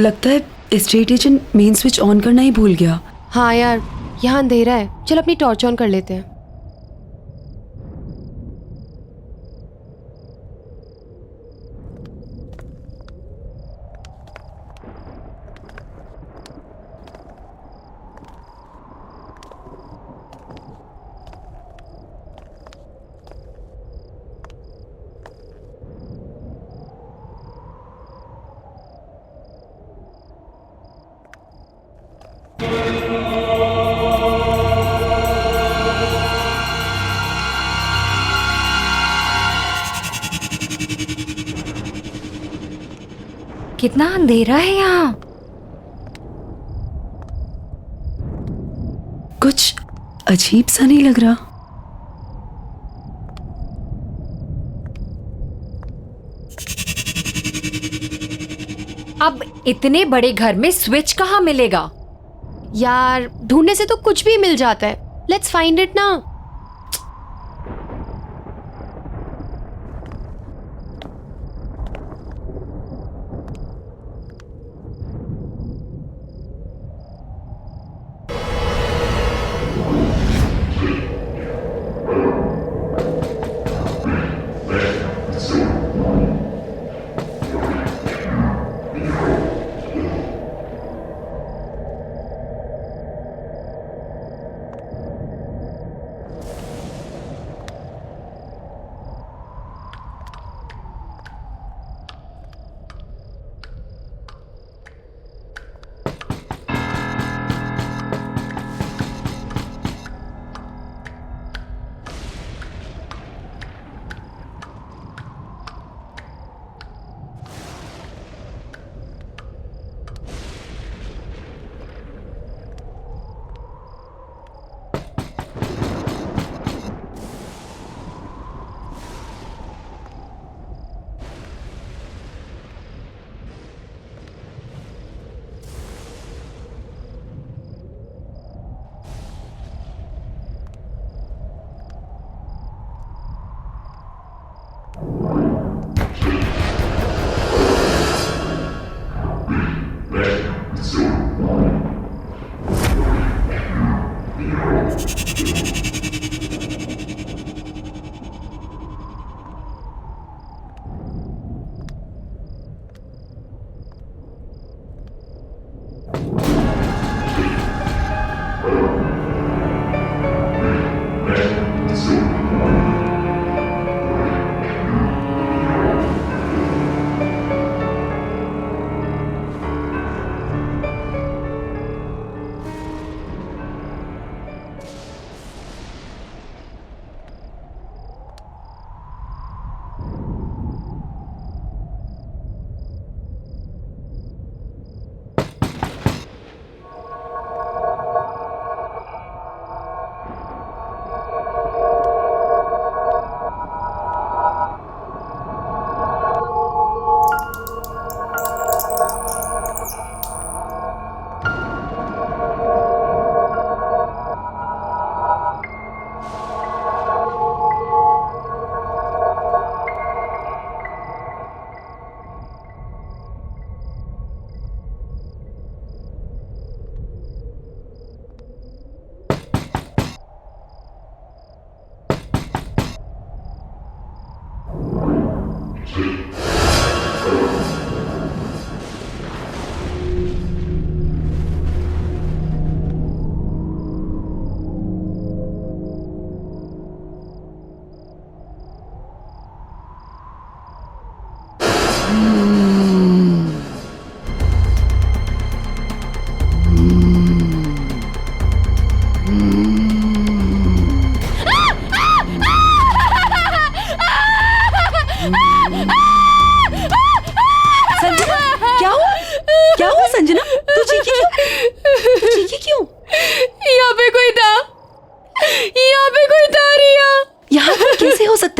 लगता है estate agent main switch on करना ही भूल गया। हाँ यार, यहाँ अंधेरा है, चल अपनी टॉर्च ऑन कर लेते हैं। कितना अंधेरा है यहाँ। कुछ अजीब सा नहीं लग रहा। अब इतने बड़े घर में स्विच कहाँ मिलेगा? यार ढूंढने से तो कुछ भी मिल जाता है, लेट्स फाइंड इट ना।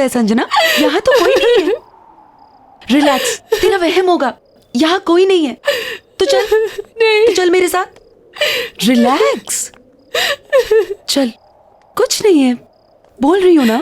संजना, यहाँ तो कोई नहीं है। रिलैक्स, तेरा वहम होगा, यहाँ कोई नहीं है। तो चल, नहीं। तो चल मेरे साथ। रिलैक्स, चल, कुछ नहीं है, बोल रही हूँ ना।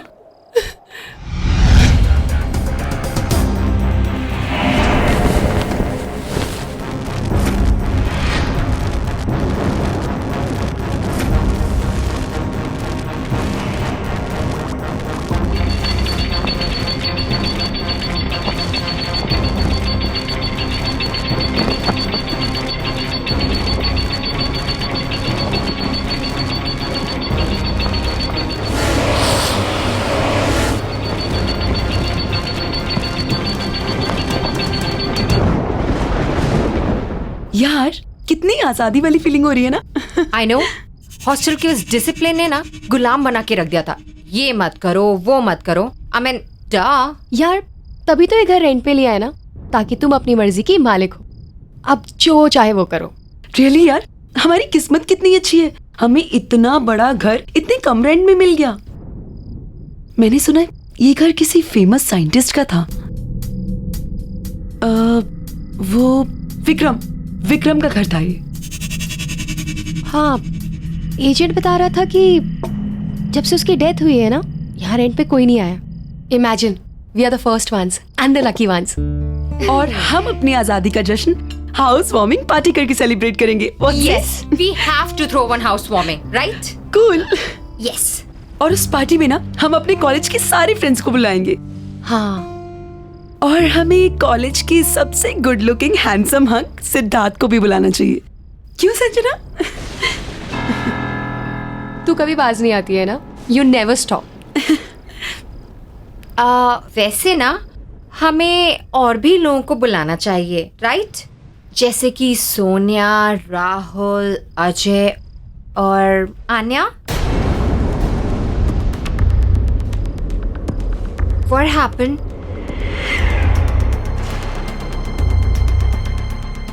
यार कितनी आजादी वाली फीलिंग हो रही है ना। आई नो, हॉस्टल के उस डिसिप्लिन ने ना गुलाम बना के रख दिया था। ये मत करो, वो मत करो। आई मीन डा। यार तभी तो ये घर रेंट पे लिया है ना, ताकि तुम अपनी मर्जी की मालिक हो। अब जो चाहे वो करो। रियली यार, हमारी किस्मत कितनी अच्छी है, हमें इतना बड़ा घर इतने कम रेंट में मिल गया। मैंने सुना है ये घर किसी फेमस साइंटिस्ट का था। वो विक्रम का घर था ये। हाँ, एजेंट बता रहा था कि जब से उसकी डेथ हुई है ना, यहाँ रेंट पे कोई नहीं आया। Imagine, we are the first ones and the lucky ones. और हम अपनी आजादी का जश्न हाउस वार्मिंग पार्टी करके सेलिब्रेट करेंगे। Yes, we have to throw one house warming, right? Cool. Yes. और उस पार्टी में ना हम अपने कॉलेज के सारे फ्रेंड्स को बुलाएंगे। हाँ, और हमें कॉलेज की सबसे good looking handsome hunk Siddharth को भी बुलाना चाहिए। क्यों संजना? तू कभी बाज नहीं आती है ना, यू नेवर स्टॉप। वैसे ना हमें और भी लोगों को बुलाना चाहिए, राइट? जैसे कि सोनिया, राहुल, अजय और Anya. What happened?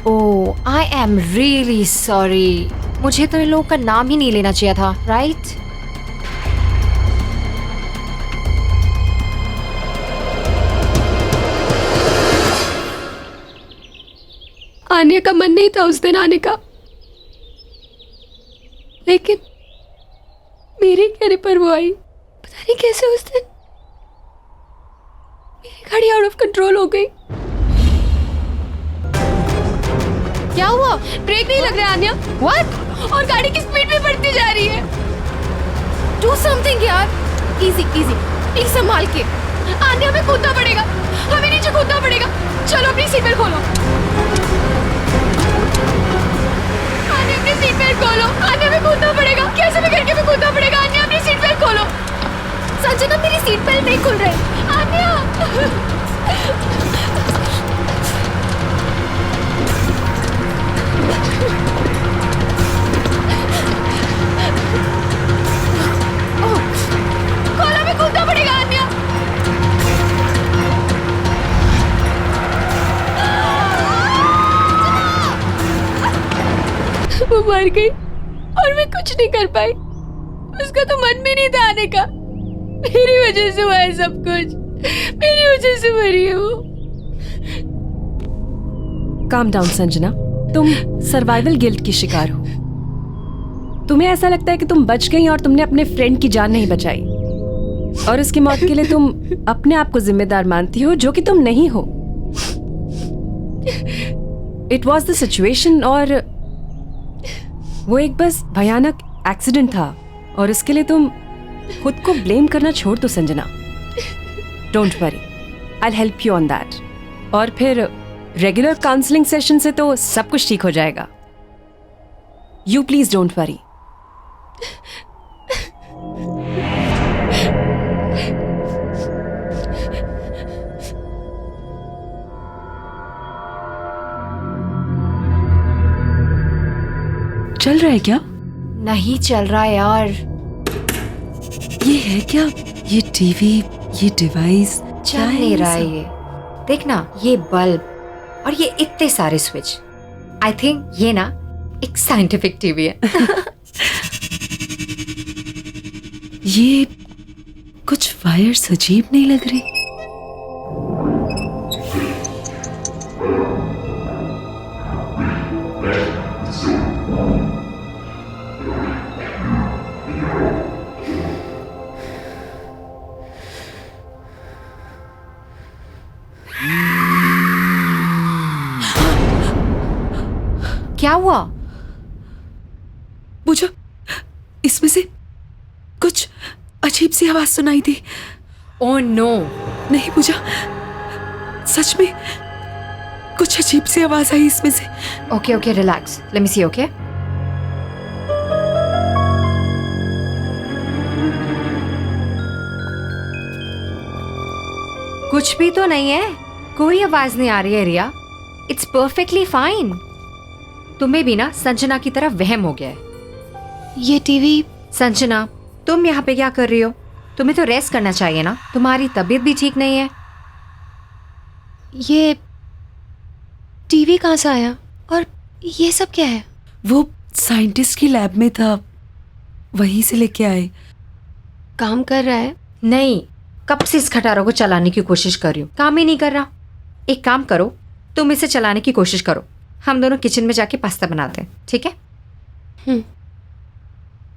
Oh, I am really sorry. मुझे तो इन लोगों का नाम ही नहीं लेना चाहिए था, राइट? आने का मन नहीं था उस दिन आने का, लेकिन मेरे कहने पर वो आई। पता नहीं कैसे उस दिन मेरी गाड़ी आउट ऑफ कंट्रोल हो गई। क्या हुआ? ब्रेक नहीं लग रहा है आन्या? What? और गाड़ी की स्पीड भी बढ़ती जा रही है। Do something यार। Easy, easy, प्लीज संभाल के। आन्या, हमें कूदना पड़ेगा, हमें नीचे कूदना पड़ेगा। चलो अपनी सीट बेल्ट खोलो। आन्या, अपनी सीट बेल्ट खोलो। आन्या, हमें कूदना पड़ेगा, कैसे भी करके हमें कूदना पड़ेगा। आन्या, अपनी सीट बेल्ट खोलो। संजना, मेरी सीट बेल्ट नहीं खुल रही। आन्या। खोलो, हमें कूदना पड़ेगा आन्या। वो मर गई और मैं कुछ नहीं कर पाई। उसका तो मन भी नहीं था आने का। मेरी वजह से हुआ है सब कुछ, मेरी वजह से मरी है वो। काम डाउन संजना, तुम सर्वाइवल गिल्ट की शिकार हो। तुम्हें ऐसा लगता है कि तुम बच गई और तुमने अपने फ्रेंड की जान नहीं बचाई, और उसकी मौत के लिए तुम अपने आप को जिम्मेदार मानती हो, जो कि तुम नहीं हो। इट वॉज द सिचुएशन, और वो एक बस भयानक एक्सीडेंट था, और इसके लिए तुम खुद को ब्लेम करना छोड़ दो Sanjana. Don't worry, I will help you on that. और फिर रेगुलर काउंसलिंग सेशन से तो सब कुछ ठीक हो जाएगा। You please don't worry. चल रहा है क्या? नहीं चल रहा यार। ये है क्या? ये टीवी, ये डिवाइस चल नहीं रहा है ये। देखना, ये बल्ब और ये इतने सारे स्विच। आई थिंक ये ना एक साइंटिफिक टीवी है। ये कुछ वायर्स अजीब नहीं लग रही? क्या हुआ? पूजा, इसमें से कुछ अजीब सी आवाज सुनाई दी। Oh no. नहीं पूजा, सच में कुछ अजीब सी आवाज आई इसमें से। Okay okay, relax, let me see. Okay, कुछ भी तो नहीं है, कोई आवाज नहीं आ रही है रिया। It's perfectly fine. तुम्हें भी ना संजना की तरह वहम हो गया है। ये टीवी संजना, तुम यहाँ पे क्या कर रही हो? तुम्हें तो रेस्ट करना चाहिए ना, तुम्हारी तबीयत भी ठीक नहीं है। ये टीवी कहाँ से आया और ये सब क्या है? वो साइंटिस्ट की लैब में था, वहीं से लेके आए। काम कर रहा है? नहीं, कब से इस खटारों को चलाने की कोशिश कर रही हूँ, काम ही नहीं कर रहा। एक काम करो, तुम इसे चलाने की कोशिश करो, हम दोनों किचन में जाके पास्ता बनाते हैं, ठीक है?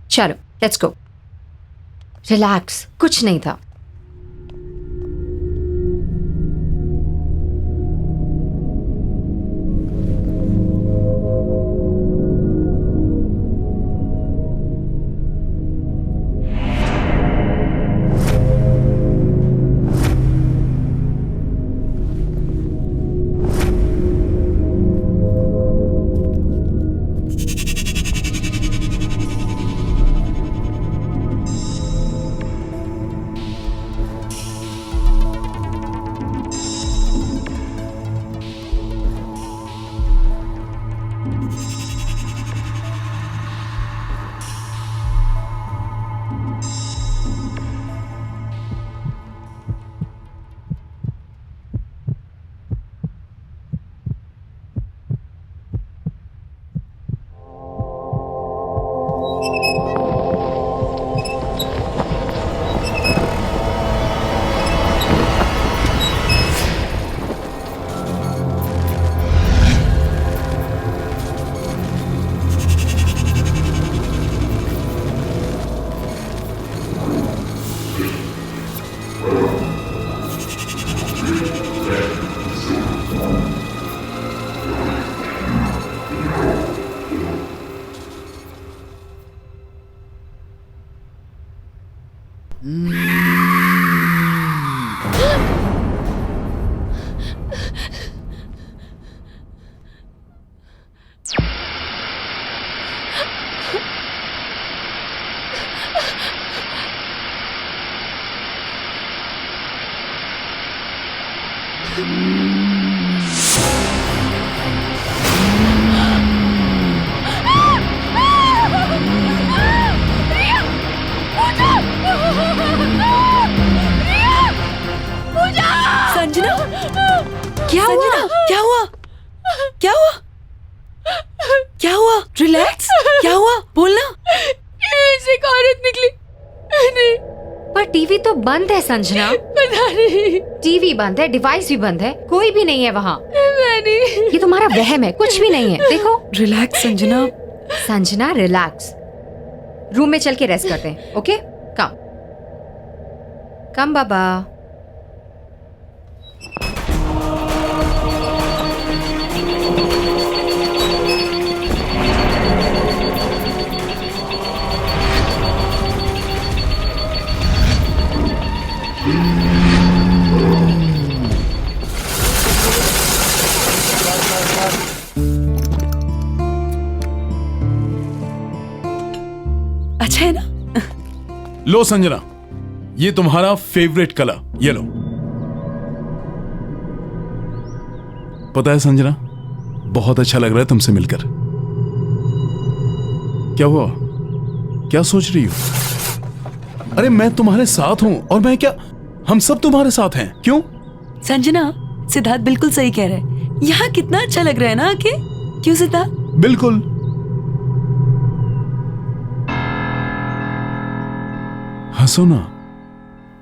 चलो लेट्स गो। रिलैक्स, कुछ नहीं था। संजना, क्या हुआ? संजना, क्या हुआ? क्या हुआ? क्या हुआ? रिलैक्स, क्या हुआ? बोलना। से एक औरत निकली। नहीं, पर टीवी तो बंद है संजना। पता नहीं। टीवी बंद है, डिवाइस भी बंद है, कोई भी नहीं है वहाँ। नहीं, ये तुम्हारा वहम है, कुछ भी नहीं है। देखो relax Sanjana. Sanjana, relax. Room में चल के रेस्ट करते हैं, ओके? कम कम बाबा। अच्छा है ना? लो संजना, ये तुम्हारा फेवरेट कलर, ये लो। पता है संजना, बहुत अच्छा लग रहा है तुमसे मिलकर। क्या हुआ? क्या सोच रही हो? अरे मैं तुम्हारे साथ हूं, और मैं क्या, हम सब तुम्हारे साथ हैं। क्यों? संजना, सिद्धार्थ बिल्कुल सही कह रहा है। यहाँ कितना अच्छा लग रहा है ना आके। क्यों सिद्धार्थ? बिल्कुल। हंसो ना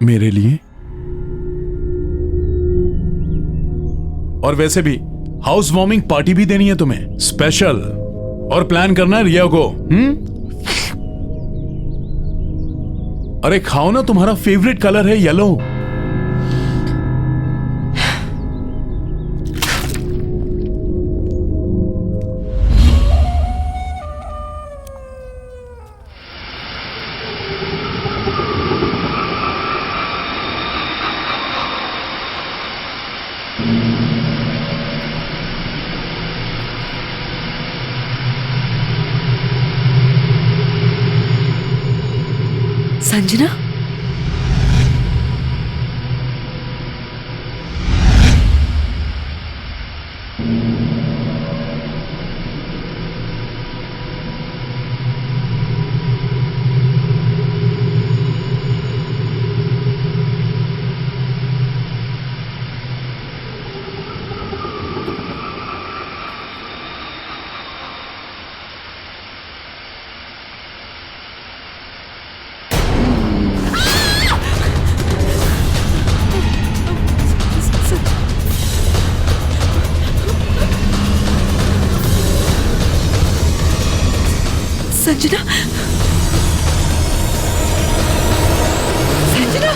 मेरे लिए। और वैसे भी हाउस वार्मिंग पार्टी भी देनी है तुम्हें, स्पेशल। और प्लान करना है रिया को। अरे खाओ ना, तुम्हारा फेवरेट कलर है येलो। संजना, संजना, संजना,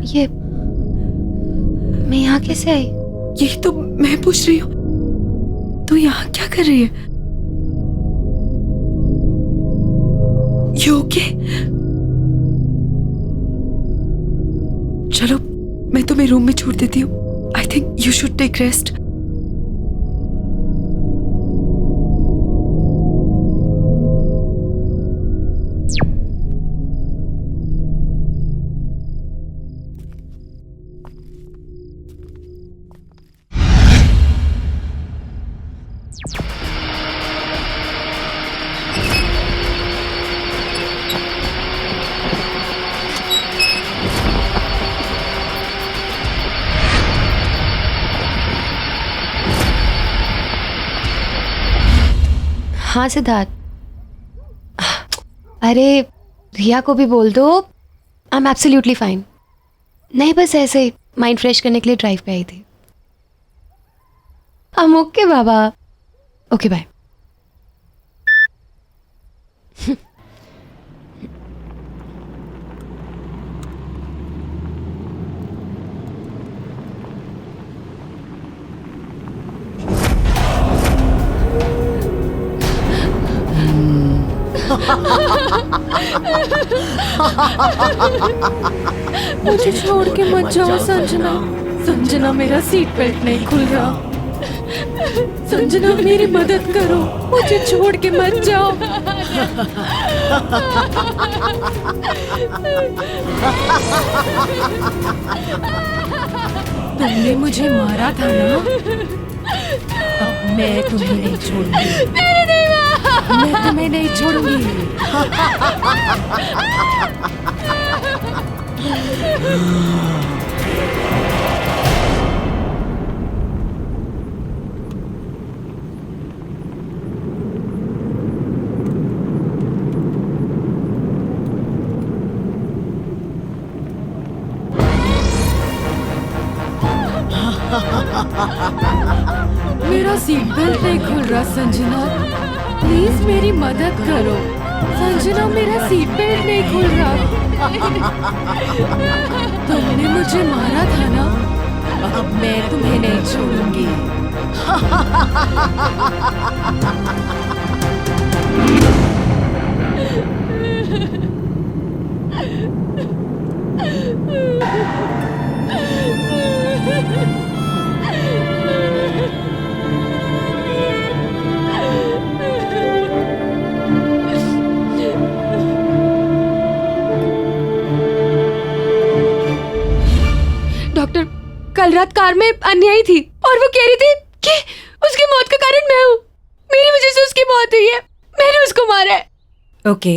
ये मैं यहाँ कैसे आई? यही तो मैं पूछ रही हूँ, तू यहाँ क्या कर रही है? You okay? चलो मैं तुम्हें रूम में छोड़ देती हूँ। I think you should take rest. हाँ सिद्धार्थ, अरे रिया को भी बोल दो आई एम एब्सोल्युटली फाइन। नहीं, बस ऐसे ही माइंड फ्रेश करने के लिए ड्राइव पे आई थी। ओके बाबा, ओके बाय। मुझे छोड़ के मत जाओ संजना। संजना, मेरा सीट बेल्ट नहीं खुल रहा। संजना, मेरी मदद करो, मुझे छोड़ के मत जाओ। तुमने मुझे मारा था ना, अब मैं तुम्हें नहीं छोड़ूंगी। मैं तुम्हें नहीं छोड़ूंगी। मेरा सीट बेल्ट नहीं खुल रहा संजना, प्लीज मेरी मदद करो। संजना, मेरा सीट बेल्ट नहीं खुल रहा। तुमने मुझे मारा था ना, अब मैं तुम्हें नहीं छोड़ूंगी। डॉक्टर, कल रात कार में अन्यायी थी और वो कह रही थी कि उसकी मौत का कारण मैं हूँ। मेरी वजह से उसकी मौत हुई है, मैंने उसको मारा है। ओके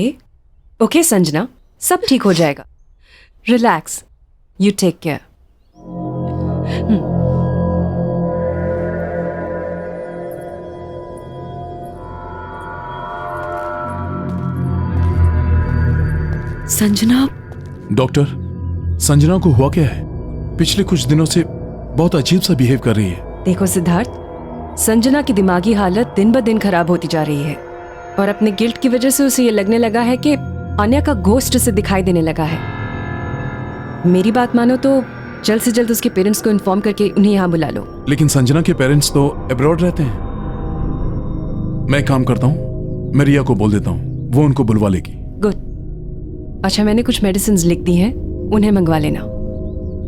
ओके संजना, सब ठीक हो जाएगा। Relax, you take care. Sanjana, doctor, Sanjana को हुआ क्या है? पिछले कुछ दिनों से बहुत अजीब सा बिहेव कर रही है। देखो सिद्धार्थ, संजना की दिमागी हालत दिन ब दिन खराब होती जा रही है और अपने गिल्ट की वजह से उसे ये लगने लगा है कि आन्या का घोस्ट से दिखाई देने लगा है। मेरी बात मानो तो जल्द से जल्द उसके पेरेंट्स को इन्फॉर्म करके उन्हें यहाँ बुला लो। लेकिन संजना के पेरेंट्स तो अब्रॉड रहते हैं। मैं एक काम करता हूँ, मैं रिया को बोल देता हूँ, वो उनको बुलवा लेगी। गुड। अच्छा, मैंने कुछ मेडिसिन लिख दी हैं, उन्हें मंगवा लेना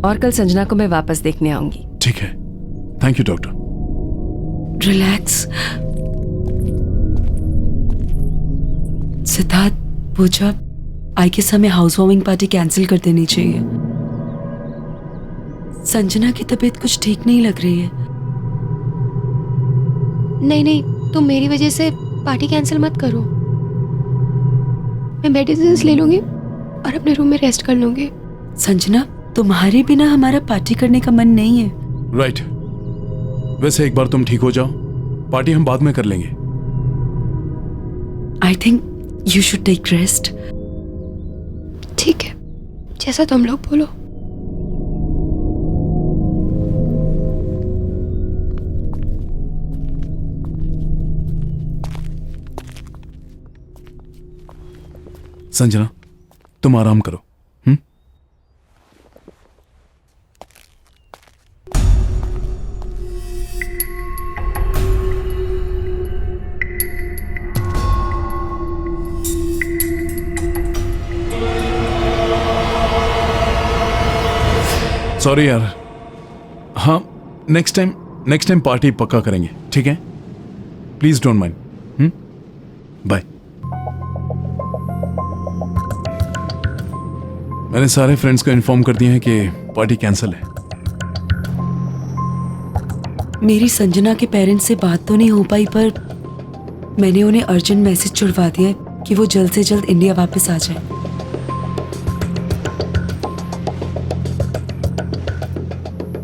और कल संजना को मैं वापस देखने आऊंगी। ठीक है, thank you doctor. Relax. Siddharth, Pooja, I guess हमें हाउस वार्मिंग पार्टी कैंसिल कर देनी चाहिए। संजना की तबीयत कुछ ठीक नहीं लग रही है। नहीं नहीं, तुम मेरी वजह से पार्टी कैंसिल मत करो। मैं मेडिसिन ले लूंगी और अपने रूम में रेस्ट कर लूंगी। संजना, तुम्हारे बिना हमारा पार्टी करने का मन नहीं है। राइट। वैसे एक बार तुम ठीक हो जाओ, पार्टी हम बाद में कर लेंगे। I think you should take rest. ठीक है, जैसा तुम लोग बोलो। संजना, तुम आराम करो। सॉरी यार। हाँ, नेक्स्ट टाइम पार्टी पक्का करेंगे, ठीक है? Please don't mind. बाय। मैंने सारे फ्रेंड्स को इन्फॉर्म कर दिया है कि पार्टी कैंसिल है। मेरी संजना के पेरेंट्स से बात तो नहीं हो पाई, पर मैंने उन्हें अर्जेंट मैसेज छुड़वा दिया है कि वो जल्द से जल्द इंडिया वापस आ जाए।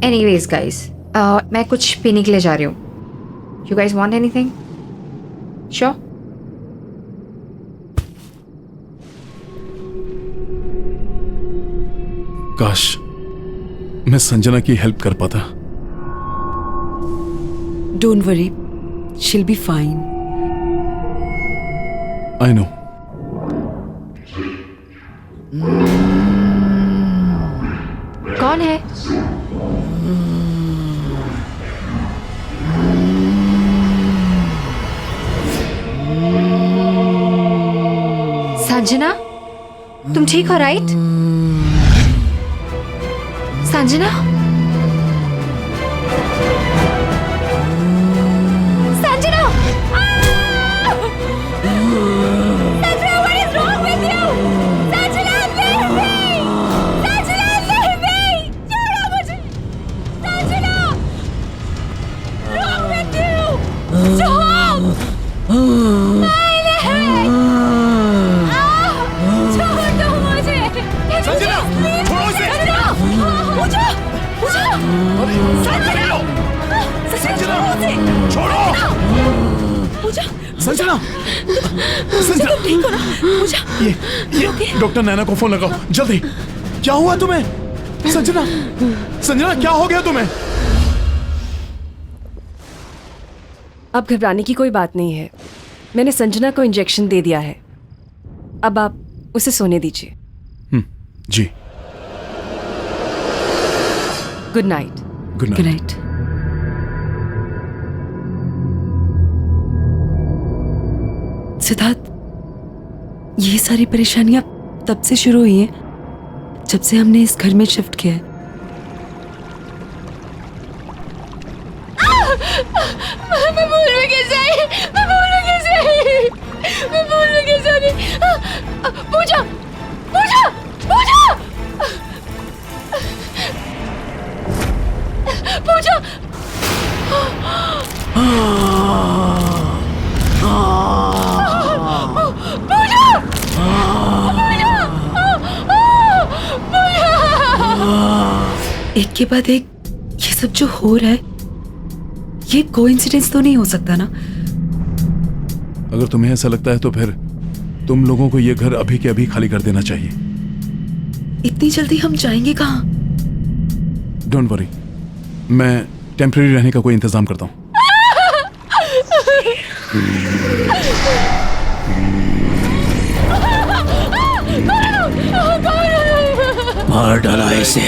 एनीवेज गाइस, मैं कुछ पीने के लिए जा रही हूँ। You guys want anything? Sure? काश मैं संजना की हेल्प कर पाता। Don't worry, she'll be fine. I know. कौन है? संजना, तुम ठीक हो right? Sanjana? Sanjana! Sanjana, what is wrong with you? Sanjana, leave me! Sanjana, leave me! छोड़ो मुझे! Sanjana! Wrong with you? Stop! Sanjana, छोड़ो इसे! संजना, छोड़ो! संजना, संजना, ठीक हो ना? पूजा, ये डॉक्टर नैना को फोन लगाओ जल्दी। क्या हुआ तुम्हें? संजना, संजना, क्या हो गया तुम्हें? अब घबराने की कोई बात नहीं है। मैंने संजना को इंजेक्शन दे दिया है। अब आप उसे सोने दीजिए। जी। Good night. Good good night. Night. Siddharth, ये सारी परेशानियां तब से शुरू हुई हैं जब से हमने इस घर में शिफ्ट किया है। मैं भूल में कैसे आई? मैं भूल में कैसे आई? मैं भूल में कैसे आ गई? पूजा! पूजा! पूजा! पूजा! एक के बाद एक ये सब जो हो रहा है, ये कोइंसिडेंस तो नहीं हो सकता ना? अगर तुम्हें ऐसा लगता है तो फिर तुम लोगों को ये घर अभी के अभी खाली कर देना चाहिए। इतनी जल्दी हम जाएंगे कहाँ? डोंट वरी, मैं टेम्परेरी रहने का कोई इंतजाम करता हूँ। मार डाला इसे,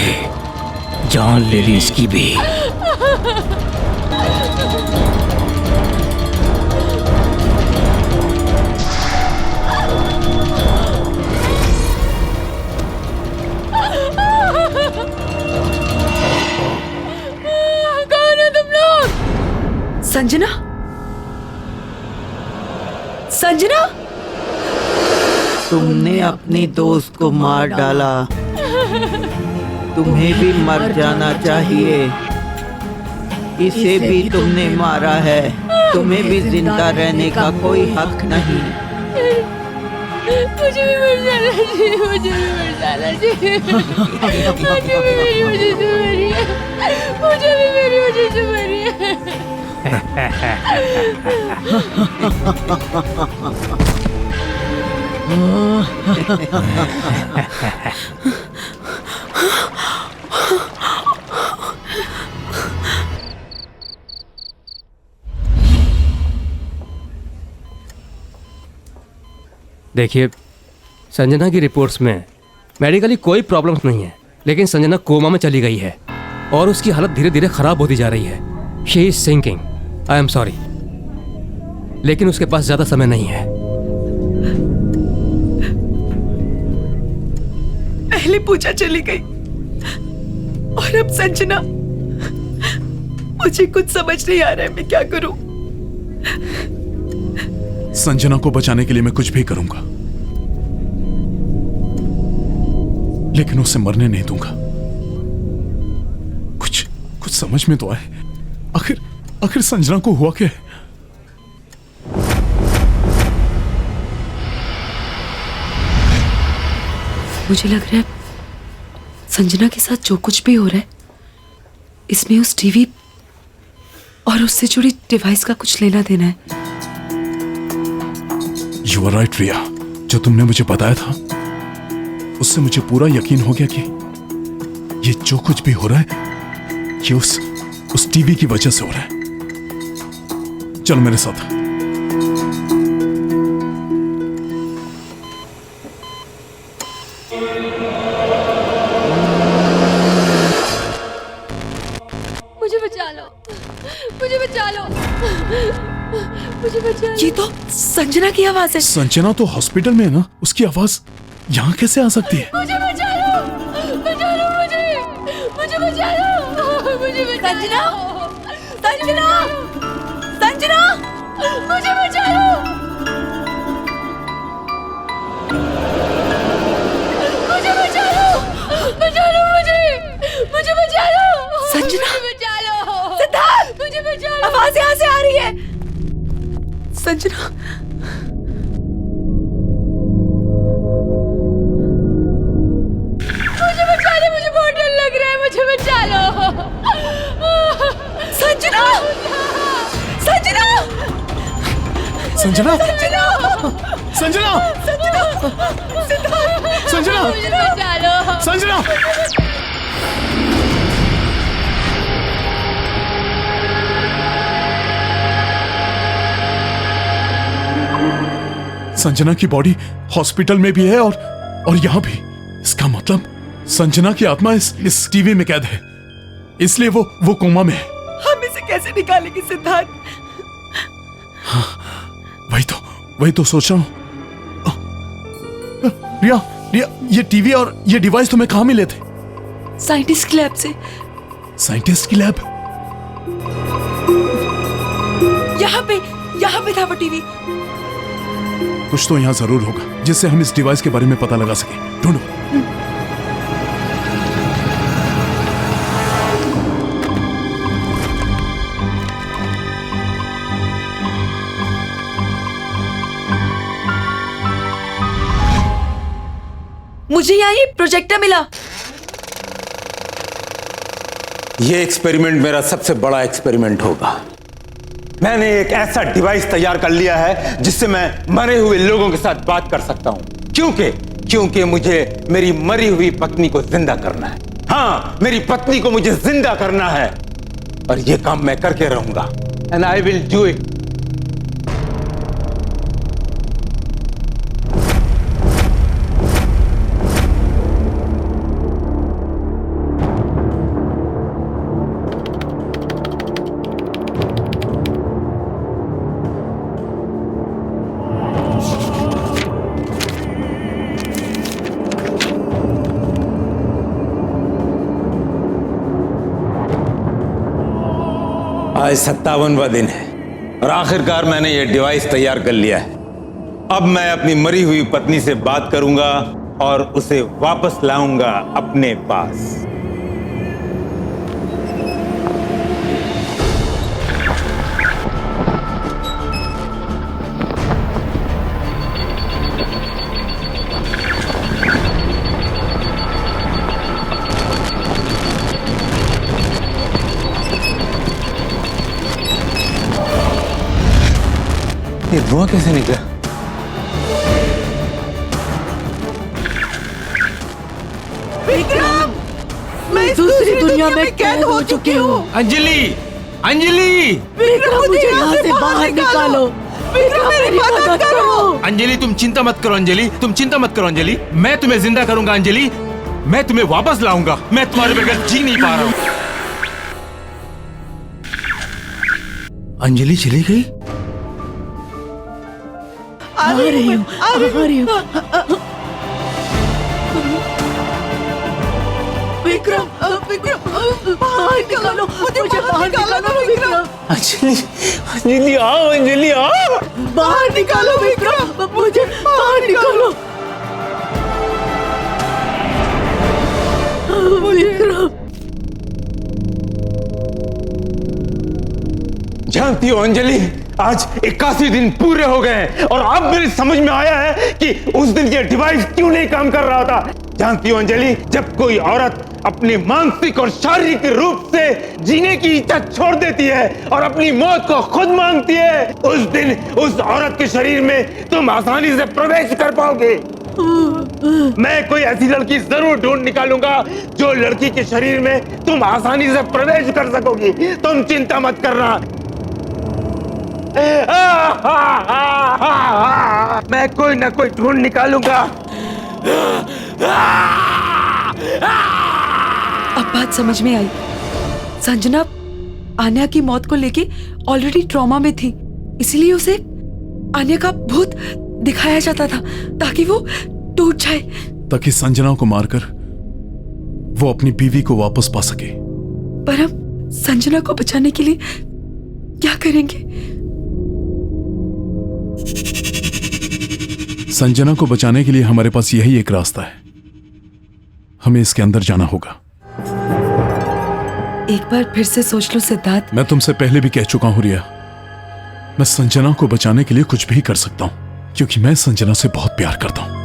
जान ले ली इसकी भी। कौन हो तुम लोग? संजना? संजना? तुमने अपने दोस्त को मार डाला, तुम्हें भी मर जाना चाहिए। इसे भी तुमने मारा है, तुम्हें भी जिंदा रहने का कोई हक नहीं। मुझे भी मर जाना चाहिए, मुझे भी मर जाना चाहिए। मुझे भी मेरी वजह से मरी है, मुझे भी मेरी वजह से मरी है। देखिए, संजना की रिपोर्ट्स में मेडिकली कोई प्रॉब्लम्स नहीं है, लेकिन संजना कोमा में चली गई है और उसकी हालत धीरे धीरे खराब होती जा रही है। She is sinking. I am sorry, लेकिन उसके पास ज्यादा समय नहीं है। पहले पूजा चली गई और अब संजना। मुझे कुछ समझ नहीं आ रहा है, मैं क्या करूं? संजना को बचाने के लिए मैं कुछ भी करूंगा, लेकिन उसे मरने नहीं दूंगा। कुछ समझ में तो आए, आखिर संजना को हुआ क्या है? मुझे लग रहा है संजना के साथ जो कुछ भी हो रहा है, इसमें उस टीवी और उससे जुड़ी डिवाइस का कुछ लेना देना है। यू आर राइट रिया, जो तुमने मुझे बताया था उससे मुझे पूरा यकीन हो गया कि ये जो कुछ भी हो रहा है ये उस टीवी की वजह से हो रहा है। चलो मेरे साथ। मुझे बचा लो, मुझे बचा लो, मुझे बचा लो। ये तो संजना की आवाज है। संजना तो हॉस्पिटल में है ना, उसकी आवाज यहाँ कैसे आ सकती है? मुझे बचा लो, बचा लो मुझे बचा लो, मुझे बचा लो। संजना, संजना, मुझे बचा लो, मुझे बचा लो, मुझे बचा लो। संजना, मुझे बचा लो, सिद्धार्थ, मुझे बचा लो। आवाज यहाँ से आ रही है। संजना, मुझे बचा लो, मुझे बहुत डर लग रहा है, मुझे बचा लो। संजना, संजना, संजना, संजना, संजना, संजना, मुझे बचा लो। संजना। संजना की बॉडी हॉस्पिटल में भी है और यहाँ भी। इसका मतलब संजना की आत्मा इस टीवी में कैद है, इसलिए वो कोमा में है। हम इसे कैसे निकालेंगे सिद्धार्थ? हाँ, वही तो सोच रहा हूँ। रिया, ये टीवी और ये डिवाइस तुम्हें कहाँ मिले थे? साइंटिस्ट की लैब से। साइंटिस्ट की लैब? यहाँ पे था वो टीवी। कुछ तो यहाँ जरूर होगा जिससे हम इस डिवाइस के बारे में पता लगा सके। ढूंढो। मुझे यहाँ ये प्रोजेक्टर मिला। ये एक्सपेरिमेंट मेरा सबसे बड़ा एक्सपेरिमेंट होगा। मैंने एक ऐसा डिवाइस तैयार कर लिया है जिससे मैं मरे हुए लोगों के साथ बात कर सकता हूं। क्योंकि मुझे मेरी मरी हुई पत्नी को जिंदा करना है। हाँ, मेरी पत्नी को मुझे जिंदा करना है और यह काम मैं करके रहूंगा। And I will do it. आज 57वां दिन है और आखिरकार मैंने यह डिवाइस तैयार कर लिया है। अब मैं अपनी मरी हुई पत्नी से बात करूंगा और उसे वापस लाऊंगा अपने पास। ये धुआं कैसे निकला? विक्रम, मैं दूसरी दुनिया में कैद हो चुकी हूँ। अंजलि, अंजलि! विक्रम, मुझे यहाँ से बाहर निकालो। मेरी मदद करो। अंजलि तुम चिंता मत करो, अंजलि तुम चिंता मत करो, अंजलि मैं तुम्हें जिंदा करूंगा, अंजलि मैं तुम्हें वापस लाऊंगा, मैं तुम्हारे बगैर जी नहीं पा रहा हूं। अंजलि चली गई? आ रही हूँ। विक्रम बाहर निकालो, मुझे बाहर निकालो विक्रम। अंजलि आओ, अंजलि आओ, बाहर निकालो विक्रम, मुझे बाहर निकालो विक्रम। जानती हो अंजलि, आज 81 दिन पूरे हो गए हैं और अब मेरी समझ में आया है कि उस दिन ये डिवाइस क्यों नहीं काम कर रहा था। जानती हो अंजलि, जब कोई औरत अपने मानसिक और शारीरिक रूप से जीने की इच्छा छोड़ देती है और अपनी मौत को खुद मांगती है, उस दिन उस औरत के शरीर में तुम आसानी से प्रवेश कर पाओगे। मैं कोई ऐसी लड़की जरूर ढूंढ निकालूंगा जो लड़की के शरीर में तुम आसानी से प्रवेश कर सकोगी। तुम चिंता मत करना, मैं कोई ना कोई ढूंढ निकालूंगा। अब बात समझ में आई। संजना आन्या की मौत को लेके ऑलरेडी ट्रॉमा में थी, इसलिए उसे आन्या का भूत दिखाया जाता था ताकि वो टूट जाए, ताकि संजना को मारकर वो अपनी बीवी को वापस पा सके। पर हम संजना को बचाने के लिए क्या करेंगे? संजना को बचाने के लिए हमारे पास यही एक रास्ता है, हमें इसके अंदर जाना होगा। एक बार फिर से सोच लो सिद्धार्थ। मैं तुमसे पहले भी कह चुका हूं रिया, मैं संजना को बचाने के लिए कुछ भी कर सकता हूं, क्योंकि मैं संजना से बहुत प्यार करता हूं।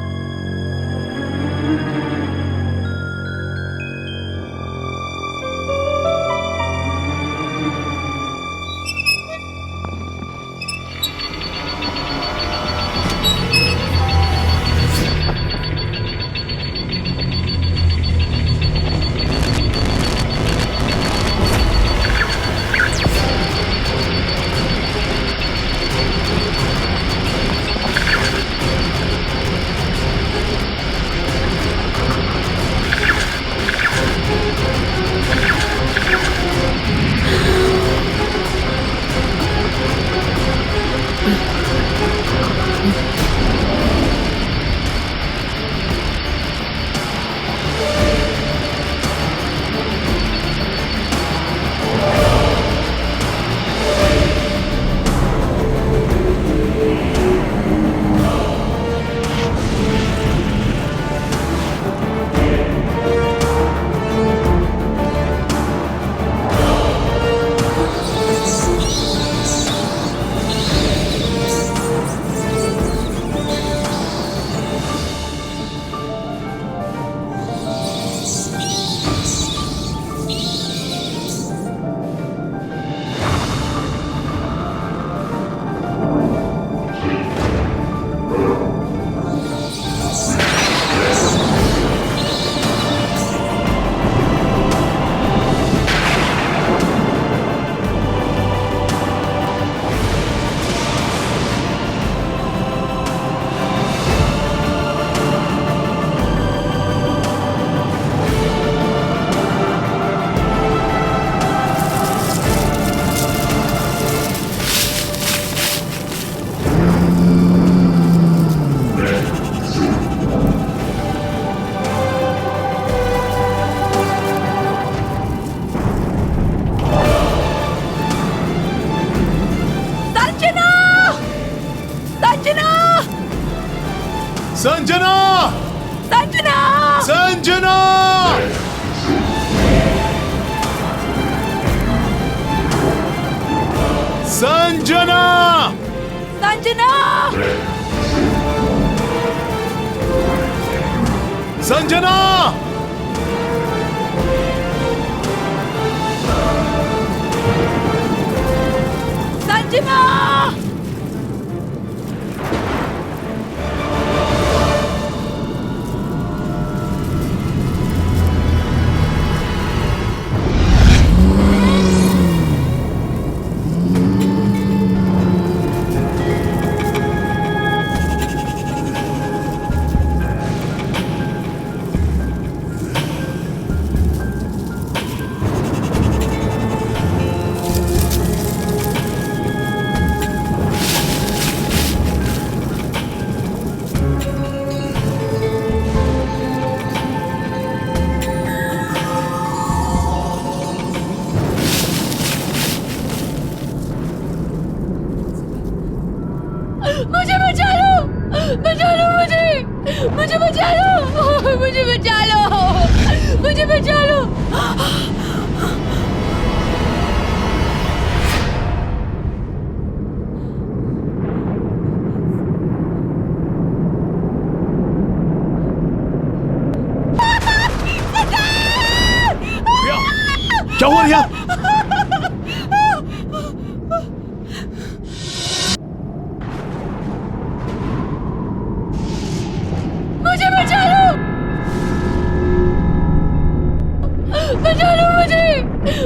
संजना! संजना! संजना! संजना! संजना! संजना! संजना! मुझे बचा लो, मुझे बचा लो, मुझे बचा लो। क्या हुआ रिया? मुझे बचा लो, बचा लो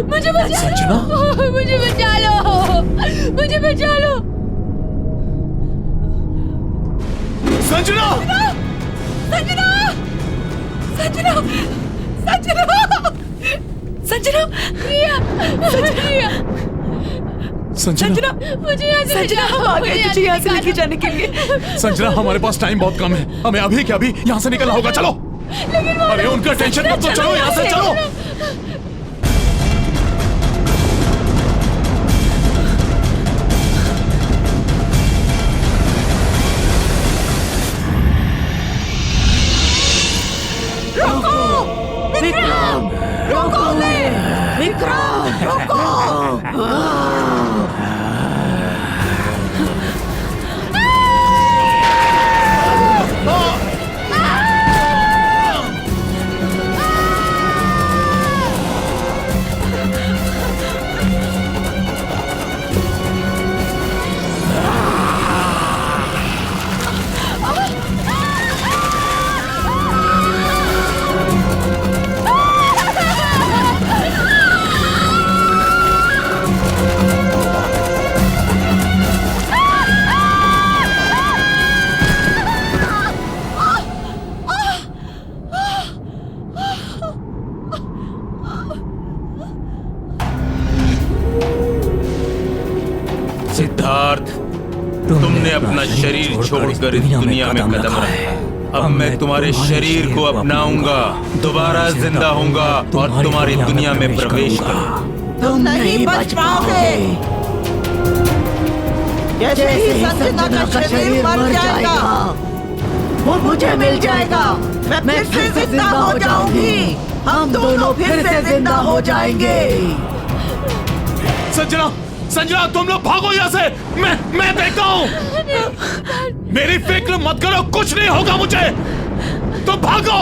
मुझे बचा संजना? लो, मुझे बचा लो, मुझे बचा लो। संजना! संजना संजना संजना संजना रिया, रिया, संजना, मुझे यहाँ से संजना हम आ गए तुझे यहाँ से लेके जाने के लिए। संजना हमारे पास टाइम बहुत कम है, हमें अभी के अभी यहाँ से निकलना होगा। चलो। अरे उनका टेंशन मत लो, चलो यहाँ से चलो। सिद्धार्थ, तुमने अपना शरीर छोड़कर इस दुनिया में कदम रखा। अब मैं तुम्हारे शरीर को अपनाऊंगा, दोबारा जिंदा होऊंगा और तुम्हारी दुनिया में प्रवेश करूंगा। तुम नहीं बच पाओगे। जैसे ही संजना का शरीर मर जाएगा, वो मुझे मिल जाएगा। मैं फिर से जिंदा हो जाऊंगी। हम दोनों फिर से जिंदा हो जाएंगे। संजना, संजना तुम लोग भागो यहाँ से। मैं देखता हूँ। मेरी फिक्र मत करो, कुछ नहीं होगा मुझे। तो भागो।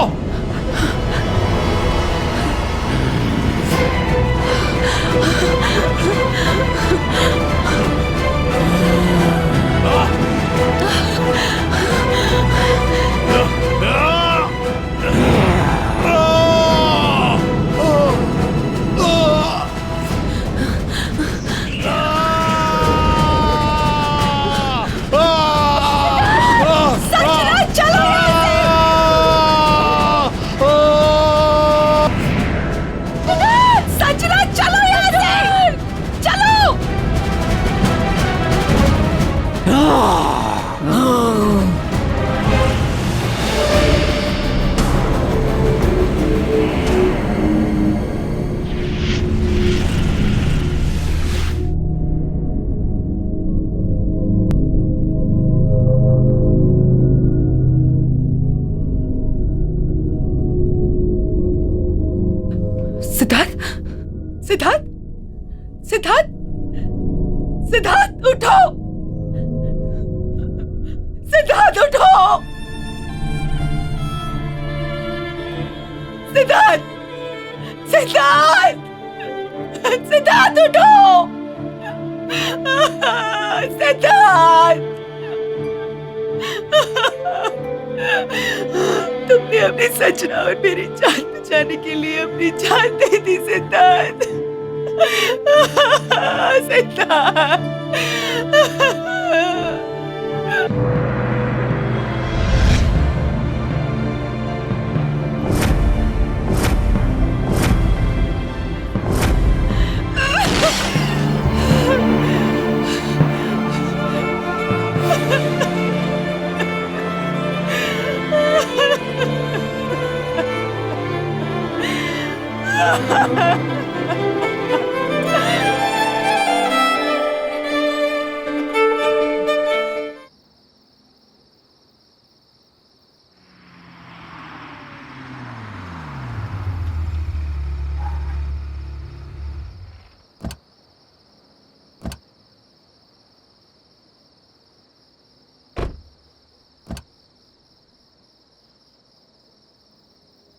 सिद्धार्थ सिद्धार्थ सिद्धार्थ सिद्धार्थ उठो। सिद्धार्थ उठो। सिद्धार्थ सिद्धार्थ सिद्धार्थ उठो। सिद्धार्थ तुमने अपनी संजना और मेरी जान बचाने के लिए अपनी जान दे दी सिद्धार्थ। सिद्धार्थ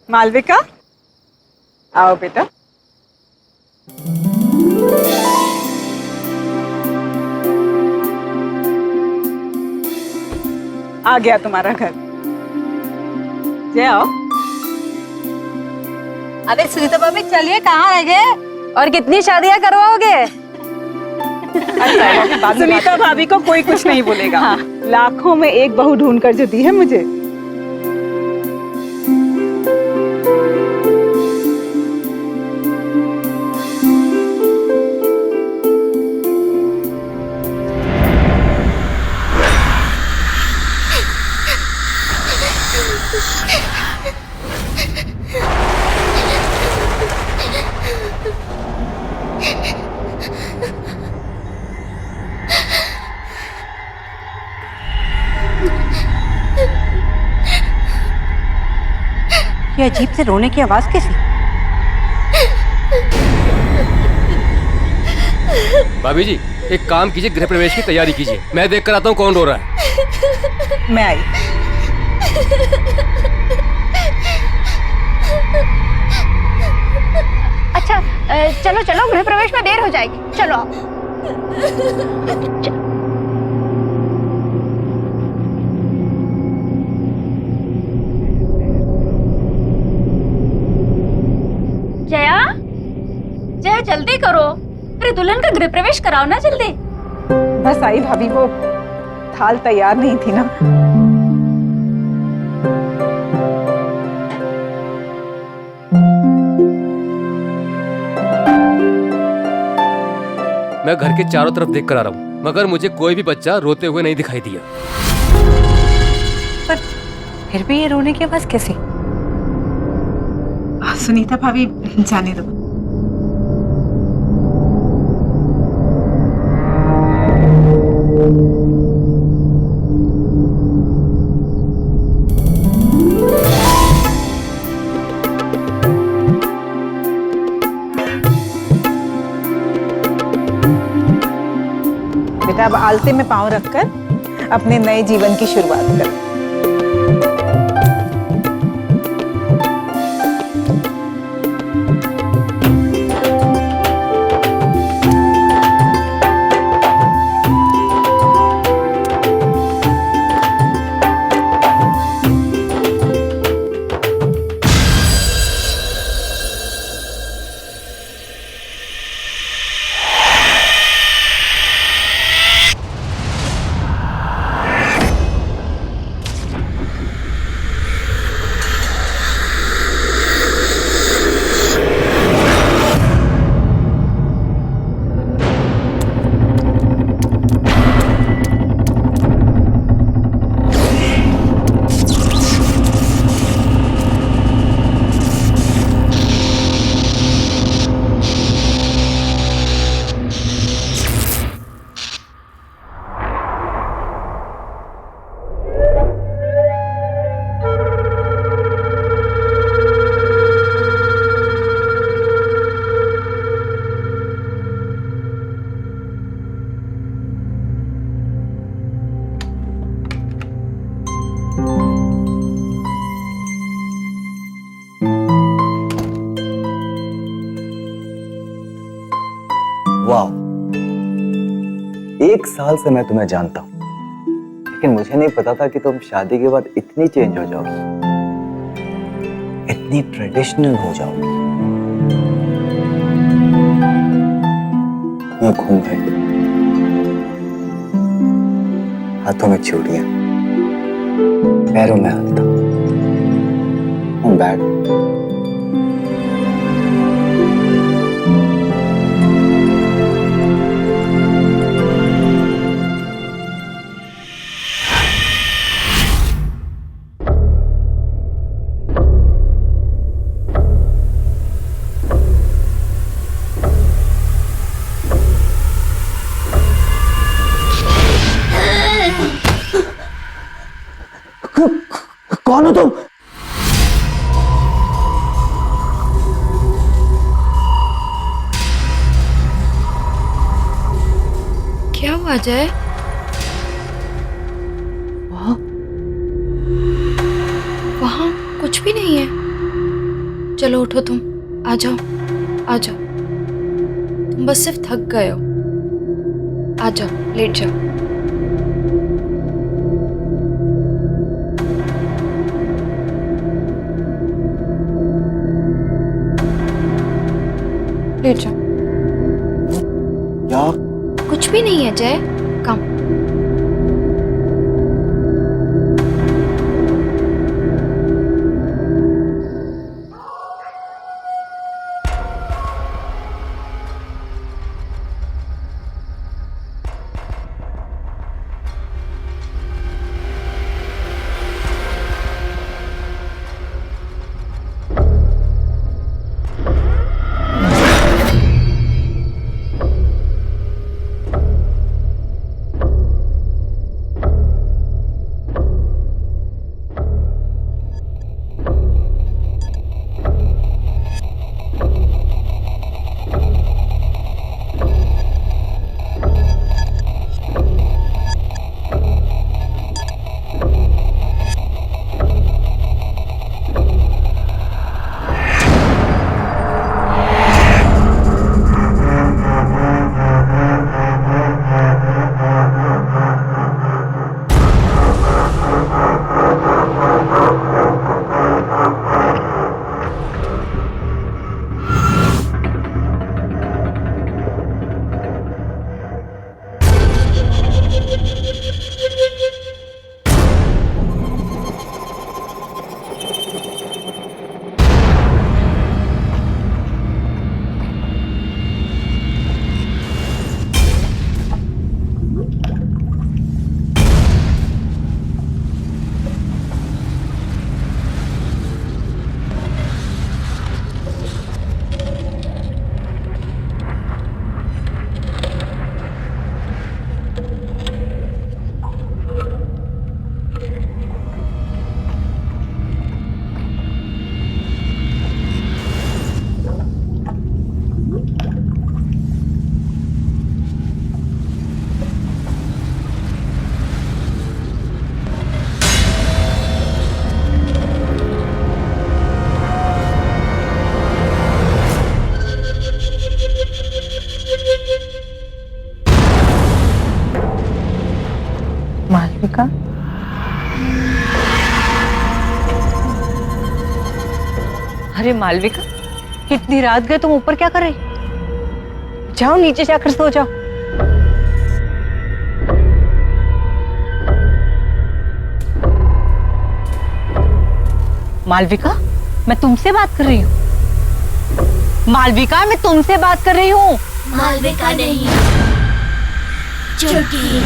मालविका, आओ बेटा। आ गया तुम्हारा घर। जय आओ। अरे सुनीता भाभी चलिए, कहाँ रह गए और कितनी शादियां करवाओगे? सुनीता भाभी को कोई कुछ नहीं बोलेगा। हाँ। लाखों में एक बहू ढूंढ कर जो दी है मुझे। ये अजीब से रोने की आवाज कैसी? भाभी जी, एक काम कीजिए, गृह प्रवेश की तैयारी कीजिए। मैं देख कर आता हूँ कौन रो रहा है। मैं आई। अच्छा चलो चलो, गृह प्रवेश में देर हो जाएगी, चलो आओ। जया, जया जल्दी करो, अरे दुल्हन का गृह प्रवेश कराओ ना जल्दी। बस आई भाभी, वो थाल तैयार नहीं थी ना। मैं घर के चारों तरफ देख कर आ रहा हूँ, मगर मुझे कोई भी बच्चा रोते हुए नहीं दिखाई दिया। पर फिर भी ये रोने की आवाज कैसी? सुनीता भाभी जाने दो। बेटा अब आलते में पांव रखकर अपने नए जीवन की शुरुआत कर। वाह, 1 साल से मैं तुम्हें जानता हूं, लेकिन मुझे नहीं पता था कि तुम शादी के बाद इतनी चेंज हो जाओगी, इतनी ट्रेडिशनल हो जाओगी। घूम गई, हाथों में चूड़ियां, पैरों में हल्का, बैग। कौन हो तुम? क्या हुआ जय? वहाँ कुछ भी नहीं है। चलो उठो, तुम आ जाओ, आ जाओ। तुम बस सिर्फ थक गए हो। आ जाओ, लेट जाओ। लेट जाओ। क्या? कुछ भी नहीं है जय, कम। मालविका, अरे मालविका, इतनी रात गए तुम ऊपर क्या कर रही? जाओ नीचे जाकर सो जाओ। मालविका, मैं तुमसे बात कर रही हूँ। मालविका, मैं तुमसे बात कर रही हूँ। मालविका नहीं, चुटकी।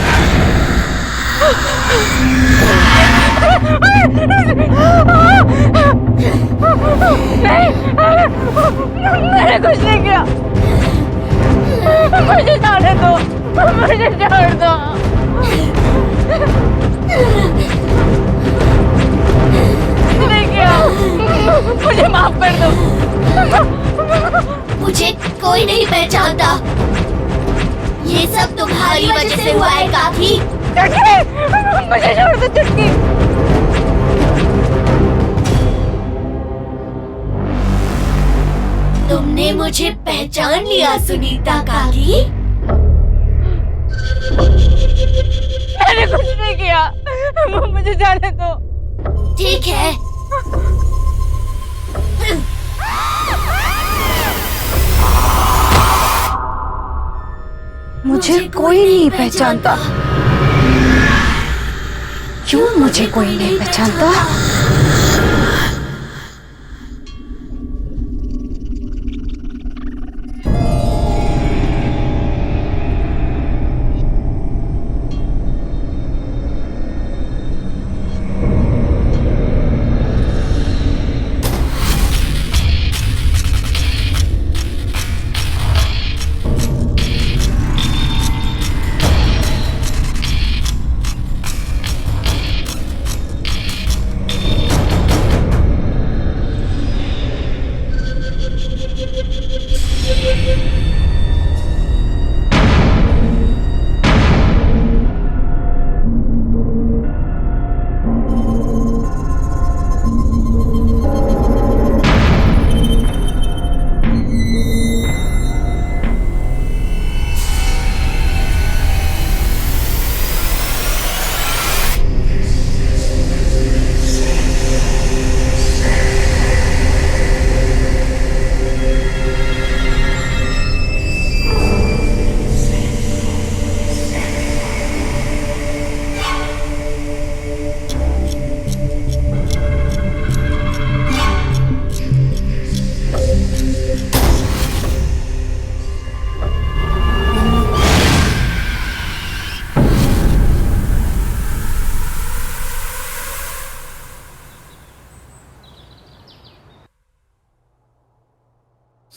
मैंने कुछ नहीं किया। मुझे जाने दो, मुझे छोड़ दो। नहीं किया, मुझे माफ कर दो। मुझे कोई नहीं पहचानता। ये सब तुम्हारी वजह से हुआ है काकी। मुझे छोड़ दो चुटकी। तुमने मुझे पहचान लिया सुनीता काकी। मैंने कुछ नहीं किया, मुझे जाने दो। ठीक है। मुझे कोई नहीं पहचानता। क्यों मुझे कोई नहीं पहचानता?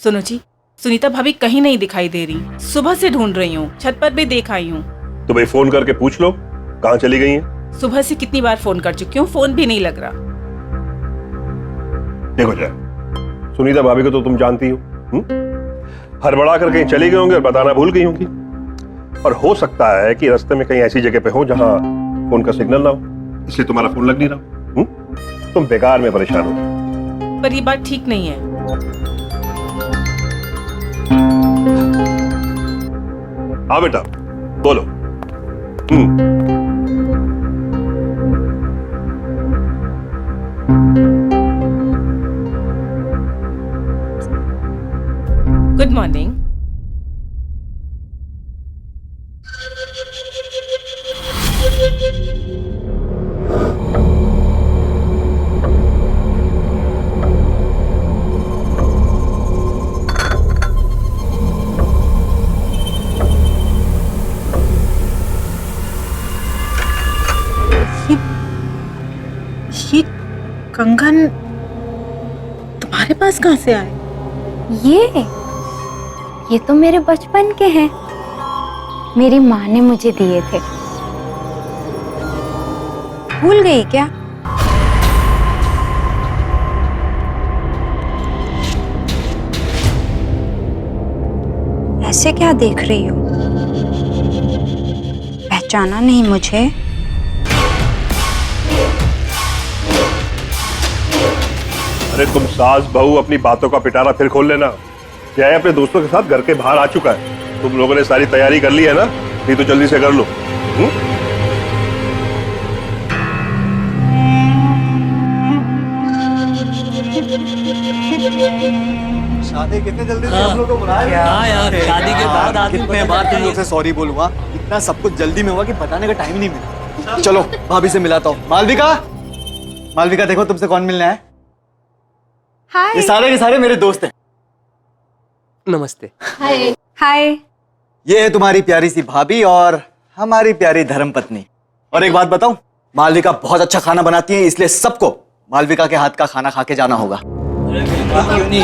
सुनो जी, सुनीता भाभी कहीं नहीं दिखाई दे रही। सुबह से ढूंढ रही हूँ, छत पर भी देख आई हूँ। तो भाई फोन करके पूछ लो कहाँ चली गई हैं। सुबह से कितनी बार फोन कर चुकी हूँ, फोन भी नहीं लग रहा। देखो जय, सुनीता भाभी को तो तुम जानती हो, हड़बड़ा कर कहीं चली गई होंगी और बताना भूल गई होंगी। और हो सकता है कि रास्ते में कहीं ऐसी जगह पे हो जहां फोन का सिग्नल ना हो, इसलिए तुम्हारा फोन लग नहीं रहा। तुम बेकार में परेशान हो। पर ये बात ठीक नहीं है। हाँ बेटा बोलो। Good morning. ये कंगन तुम्हारे पास कहाँ से आए? ये तो मेरे बचपन के हैं। मेरी माँ ने मुझे दिए थे। भूल गई क्या? ऐसे क्या देख रही हो? पहचाना नहीं मुझे? अरे तुम सास बहू अपनी बातों का पिटारा फिर खोल लेना। जय अपने दोस्तों के साथ घर के बाहर आ चुका है। तुम लोगों ने सारी तैयारी कर ली है ना? नहीं तो जल्दी से कर लो। शादी कितने जल्दी से हम लोग को बुलाया? हाँ यार, शादी के बाद आदमी कितने बार तुम लोग से सॉरी बोलूंगा, इतना सब कुछ जल्दी में हुआ कि बताने का टाइम नहीं मिला। चलो भाभी से मिलाता हूँ। मालविका, मालविका देखो तुमसे कौन मिलना है। हाय। ये सारे के सारे मेरे दोस्त हैं। नमस्ते। हाय। हाय। ये है तुम्हारी प्यारी सी भाभी और हमारी प्यारी धर्मपत्नी। और एक बात बताऊं, मालविका बहुत अच्छा खाना बनाती है, इसलिए सबको मालविका के हाथ का खाना खा के जाना होगा। क्यों नहीं?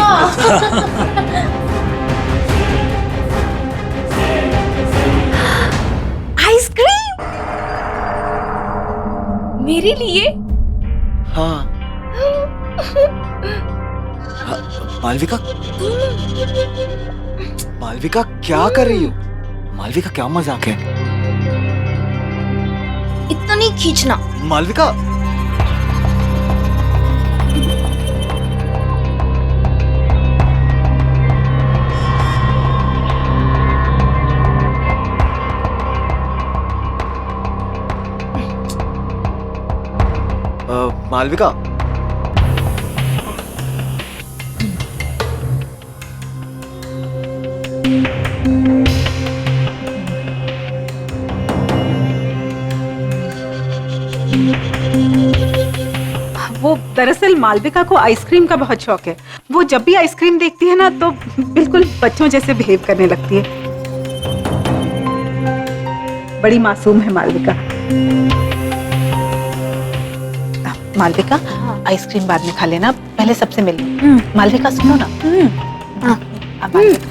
आइसक्रीम मेरे लिए? हाँ। मालविका, मालविका क्या कर रही हो? मालविका क्या मजाक है? इतना नहीं खींचना। मालविका मालविका वो दरअसल मालविका को आइसक्रीम का बहुत शौक है। वो जब भी आइसक्रीम देखती है ना तो बिल्कुल बच्चों जैसे बिहेव करने लगती है। बड़ी मासूम है मालविका। मालविका, आइसक्रीम बाद में खा लेना, पहले सबसे मिल लो। मालविका सुनो ना। अब मालविका।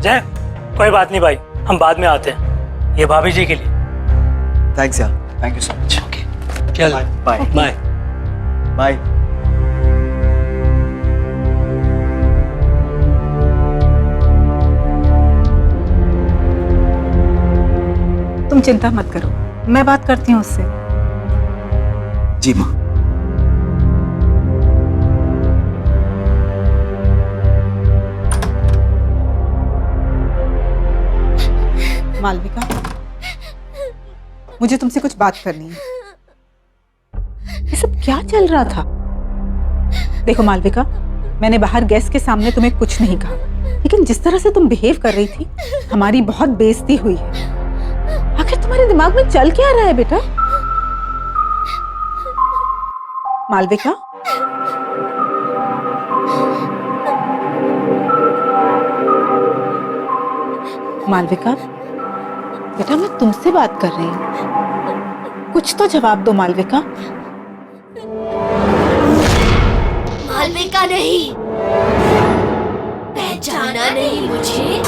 जय, कोई बात नहीं भाई, हम बाद में आते हैं। ये भाभी जी के लिए। थैंक्स यार, thank you so much. Okay चल बाय बाय बाय। तुम चिंता मत करो, मैं बात करती हूँ उससे। जी माँ। मालविका, मुझे तुमसे कुछ बात करनी है। ये सब क्या चल रहा था? देखो मालविका, मैंने बाहर गेस्ट के सामने तुम्हें कुछ नहीं कहा, लेकिन जिस तरह से तुम बिहेव कर रही थी, हमारी बहुत बेइज्जती हुई है। आखिर तुम्हारे दिमाग में चल क्या रहा है बेटा? मालविका, मालविका, बेटा मैं तुमसे बात कर रही हूँ, कुछ तो जवाब दो मालविका। मालविका नहीं, पहचाना नहीं मुझे?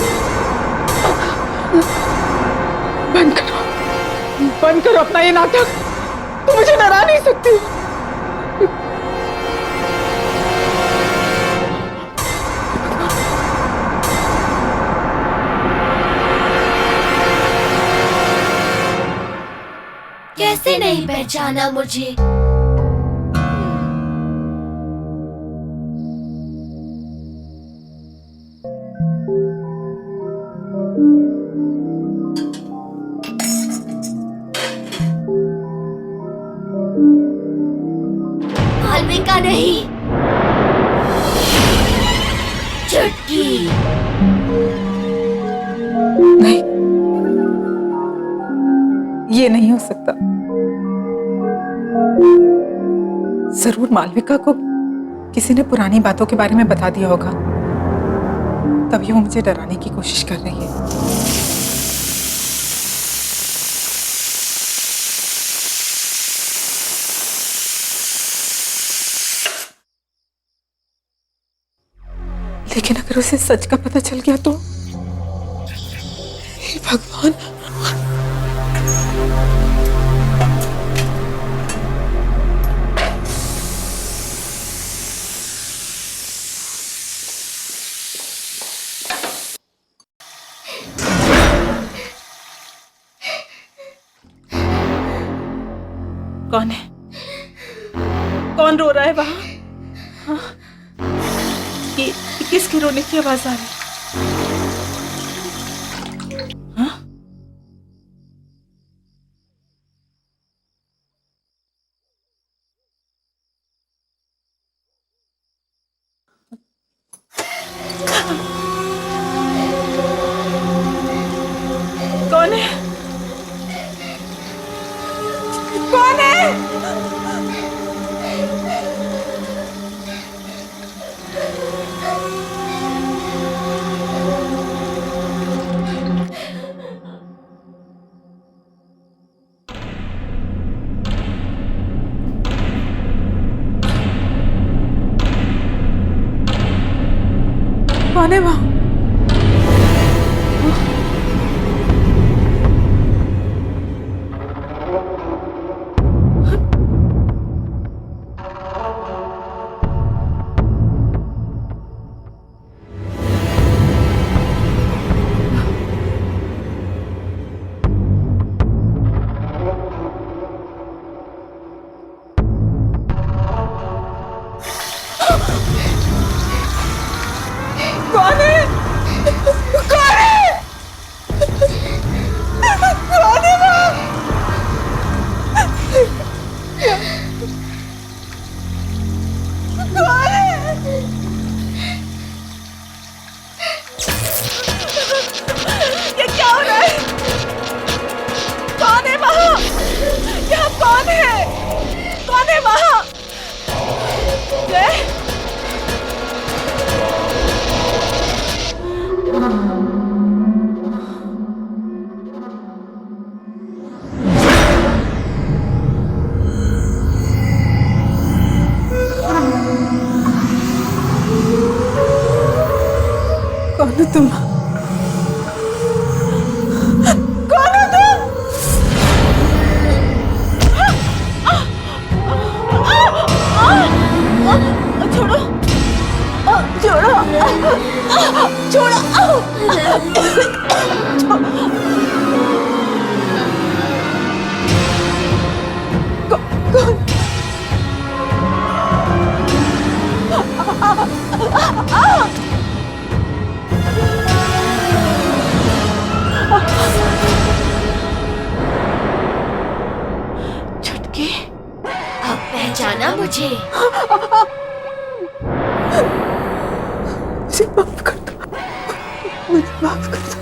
बंद करो अपना ये नाटक, तुम मुझे डरा नहीं सकती। कैसे नहीं पहचाना मुझे? मालविका नहीं, चुटकी। नहीं, ये नहीं हो सकता। जरूर मालविका को किसी ने पुरानी बातों के बारे में बता दिया होगा, तभी वो मुझे डराने की कोशिश कर रही है। लेकिन अगर उसे सच का पता चल गया तो? हे भगवान। कौन है? कौन रो रहा है वहां? हाँ? ये किसकी रोने की आवाज आ रही है? हाँ? कौन है? कौन है? कौन है वहां? कौन है? कौन है? कौन है वहां? कौन है? ये क्या हो रहा है? कौन है वहां? यहाँ कौन है? कौन है वहां? जय? कौन हो तुम? कौन हो तुम? छोड़ो, छोड़ो, कौन? चुटकी, अब पहचाना मुझे? मुझे माफ कर दो, मुझे माफ कर दो,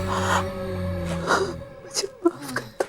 मुझे माफ कर दो।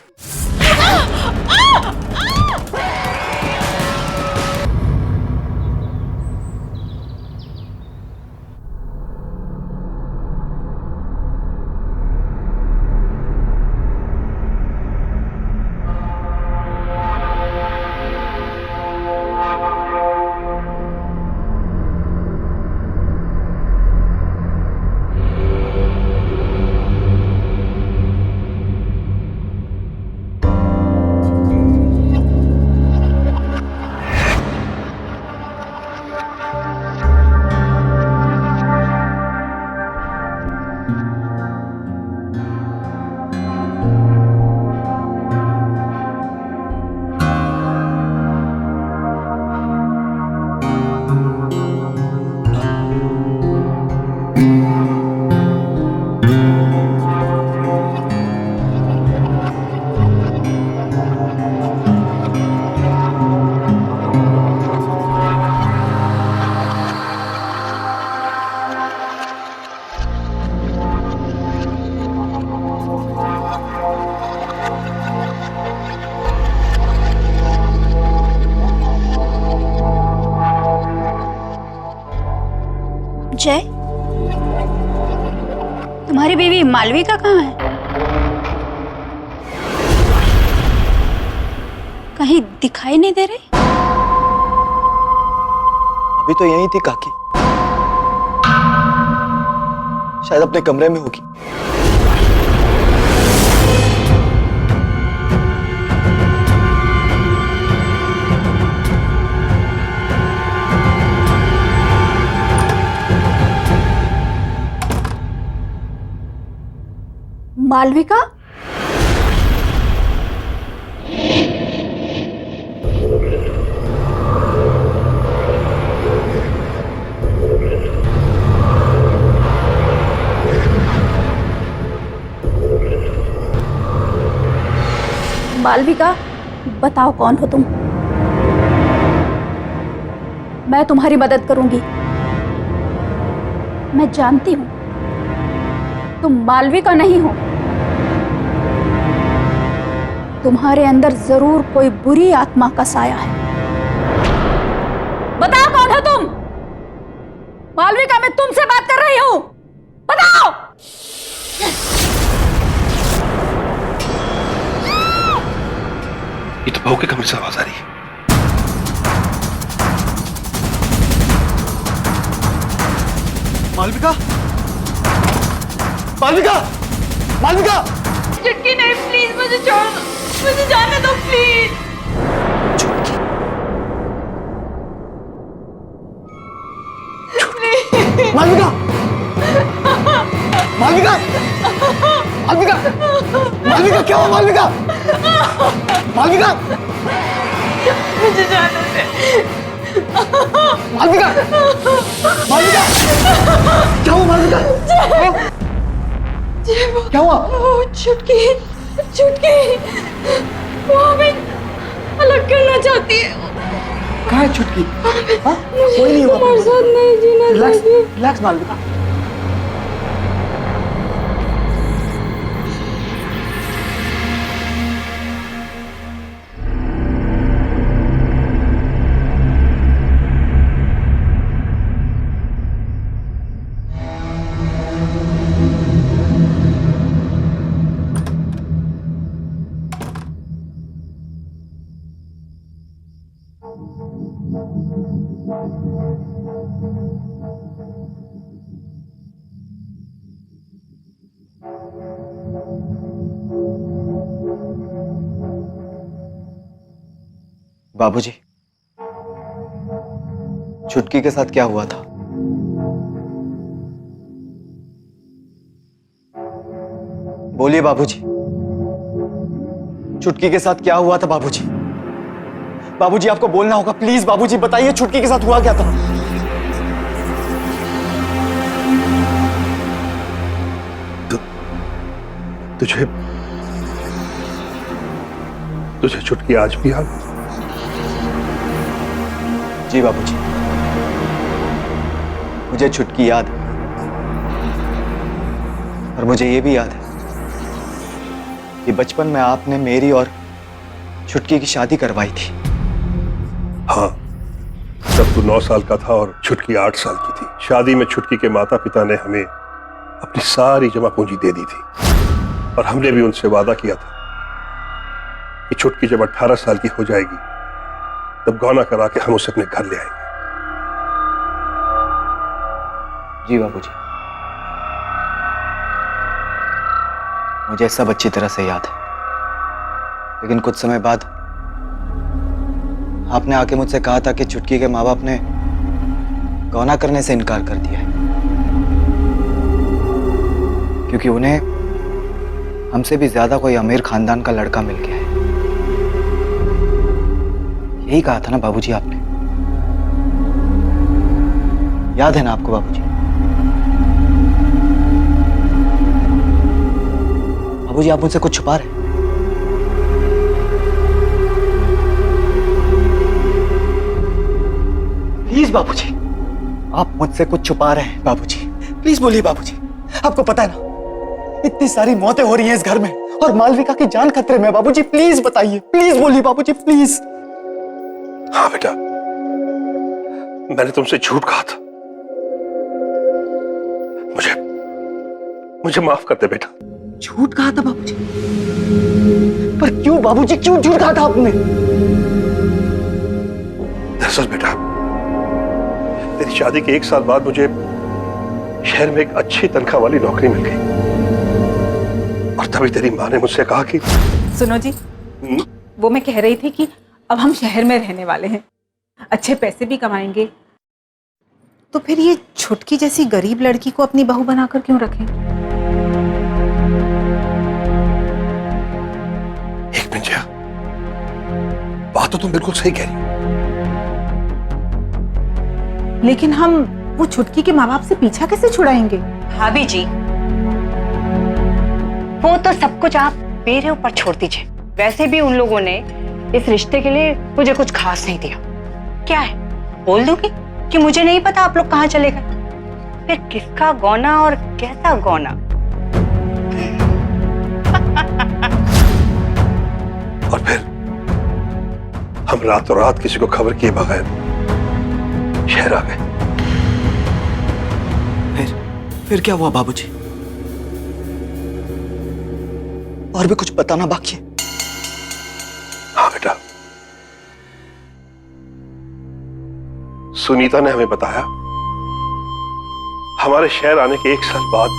मालविका कहाँ है? कहीं दिखाई नहीं दे रही। अभी तो यही थी काकी, शायद अपने कमरे में होगी। मालविका? मालविका, बताओ कौन हो तुम? मैं तुम्हारी मदद करूंगी। मैं जानती हूं तुम मालविका नहीं हो। तुम्हारे अंदर जरूर कोई बुरी आत्मा का साया है। बताओ कौन हो तुम? मालविका, मैं तुमसे बात कर रही हूं, बताओ। ये तो बहू के कमरे से आवाज आ रही है। मालविका, मालविका, मालविका! चुटकी नहीं, प्लीज मुझे छोड़ दो, मुझे जाने दो प्लीज। मालविका, मालविका, मालविका, मालविका, क्या हुआ मालविका? मालविका, मुझे जाने दे। मालविका, मालविका, क्या हुआ मालविका? क्या हुआ? चुटकी, चुटकी, वो हमें अलग करना चाहती है। कहाँ है छुटकी? हाँ? कोई नहीं हुआ। तुम्हारे साथ नहीं जीना चाहिए। रिलैक्स मालविका। बाबूजी, छुटकी के साथ क्या हुआ था? बोलिए बाबूजी, छुटकी के साथ क्या हुआ था बाबूजी? बाबूजी, आपको बोलना होगा, प्लीज बाबूजी बताइए, छुटकी के साथ हुआ क्या था? तुझे छुटकी आज भी याद? जी बाबूजी, मुझे छुटकी याद है। और मुझे ये भी याद है कि बचपन में आपने मेरी और छुटकी की शादी करवाई थी। हाँ, तब तू 9 साल का था और छुटकी 8 साल की थी। शादी में छुटकी के माता पिता ने हमें अपनी सारी जमा पूंजी दे दी थी और हमने भी उनसे वादा किया था कि छुटकी जब 18 साल की हो जाएगी तब गौना करा के हम उसे अपने घर ले आएंगे। जी बाबूजी, मुझे सब अच्छी तरह से याद है। लेकिन कुछ समय बाद आपने आके मुझसे कहा था कि छुटकी के माँ बाप ने गौना करने से इनकार कर दिया है क्योंकि उन्हें हमसे भी ज्यादा कोई अमीर खानदान का लड़का मिल गया है। यही कहा था ना बाबूजी आपने? याद है ना आपको बाबूजी? बाबूजी, आप मुझसे कुछ छुपा रहे हैं। प्लीज बाबूजी, आप मुझसे कुछ छुपा रहे हैं बाबूजी। प्लीज बोलिए बाबूजी। आपको पता है ना, इतनी सारी मौतें हो रही हैं इस घर में और मालविका की जान खतरे में। बाबूजी प्लीज बताइए, प्लीज बोलिए बाबूजी, प्लीज। हाँ बेटा, मैंने तुमसे झूठ कहा था। मुझे माफ कर दे बेटा। झूठ कहा था बाबूजी? पर क्यों बाबूजी, क्यों झूठ कहा था आपने? दरअसल बेटा, तेरी शादी के 1 साल बाद मुझे शहर में एक अच्छी तनख्वाह वाली नौकरी मिल गई और तभी तेरी माँ ने मुझसे कहा कि सुनो जी, वो मैं कह रही थी कि अब हम शहर में रहने वाले हैं, अच्छे पैसे भी कमाएंगे, तो फिर ये छुटकी जैसी गरीब लड़की को अपनी बहू बनाकर क्यों रखें? एक मिनट, बात तो तुम बिल्कुल सही कह रही हो, लेकिन हम वो छुटकी के माँ बाप से पीछा कैसे छुड़ाएंगे? भाभी जी, वो तो सब कुछ आप मेरे ऊपर छोड़ दीजिए। वैसे भी उन लोगों ने इस रिश्ते के लिए मुझे कुछ खास नहीं दिया। क्या है, बोल दूंगी कि मुझे नहीं पता आप लोग कहाँ चले गए। फिर किसका गौना और कैसा गौना। और फिर हम रातों रात किसी को खबर किए बगैर शहर आ गए। फिर क्या हुआ बाबूजी? और भी कुछ बताना बाकी है? हाँ बेटा, सुनीता ने हमें बताया हमारे शहर आने के 1 साल बाद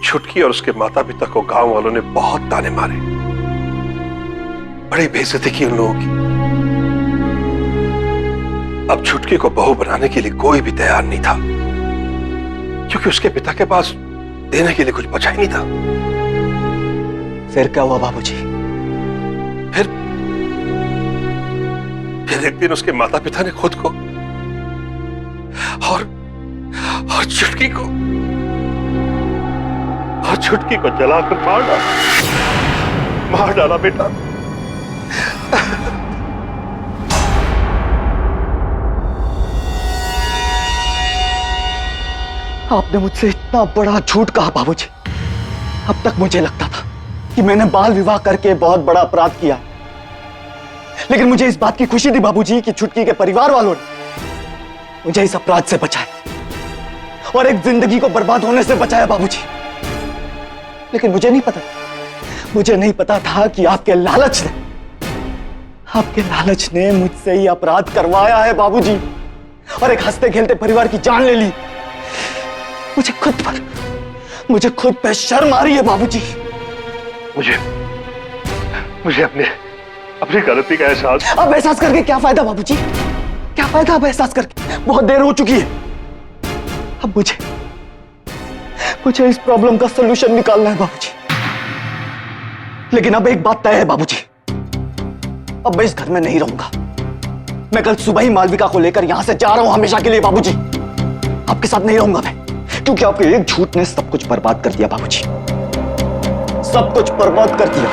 छुटकी और उसके माता पिता को गांव वालों ने बहुत ताने मारे, बड़ी बेइज्जती की उन लोगों की। अब छुटकी को बहू बनाने के लिए कोई भी तैयार नहीं था, क्योंकि उसके पिता के पास देने के लिए कुछ बचा ही नहीं था। फिर क्या हुआ बाबूजी? फिर एक दिन उसके माता पिता ने खुद को और छुटकी को जलाकर मार डाला बेटा। आपने मुझसे इतना बड़ा झूठ कहा बाबूजी। अब तक मुझे लगता था कि मैंने बाल विवाह करके बहुत बड़ा अपराध किया, लेकिन मुझे इस बात की खुशी थी बाबूजी कि छुटकी के परिवार वालों ने मुझे इस अपराध से बचाया और एक जिंदगी को बर्बाद होने से बचाया बाबूजी। लेकिन मुझे नहीं पता था कि आपके लालच ने मुझसे ये अपराध करवाया है बाबूजी, और एक हंसते खेलते परिवार की जान ले ली। मुझे खुद पे शर्म आ रही है बाबूजी। मुझे अपनी गलती का एहसास। अब एहसास करके क्या फायदा बाबूजी? क्या फायदा अब एहसास करके? बहुत देर हो चुकी है। अब मुझे इस प्रॉब्लम का सलूशन निकालना है बाबूजी। लेकिन अब एक बात तय है बाबूजी, अब मैं इस घर में नहीं रहूंगा। मैं कल सुबह ही मालविका को लेकर यहां से जा रहा हूं हमेशा के लिए बाबूजी। आपके साथ नहीं रहूंगा मैं, क्योंकि आपके एक झूठ ने सब कुछ बर्बाद कर दिया बाबूजी, सब कुछ बर्बाद कर दिया।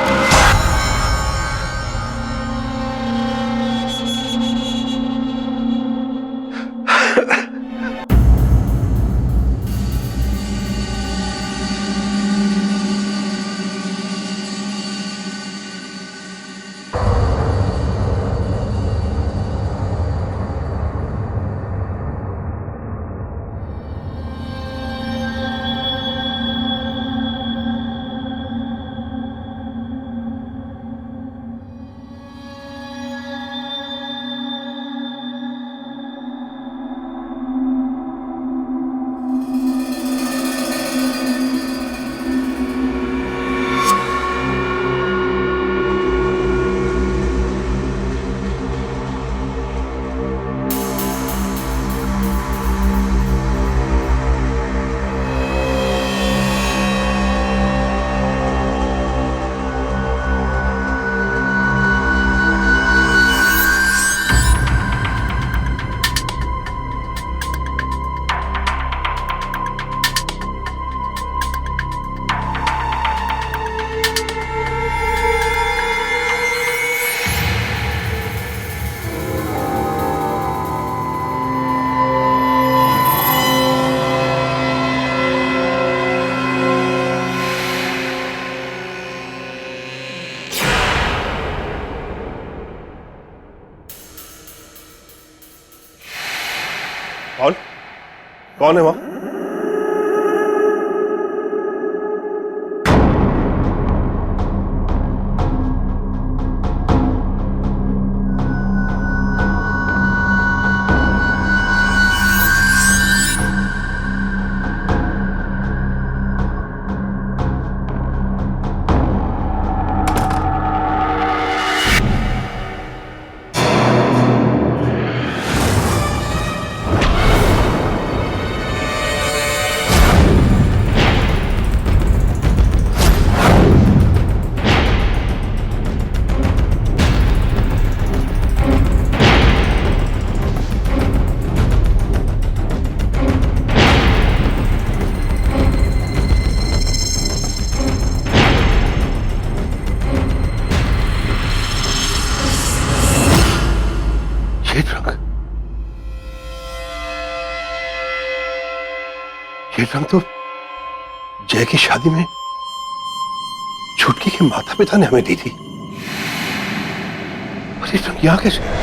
कौन है वहां? ये रंग तो जय की शादी में छुटकी के माता पिता ने हमें दी थी, और ये रंग यहां कैसे?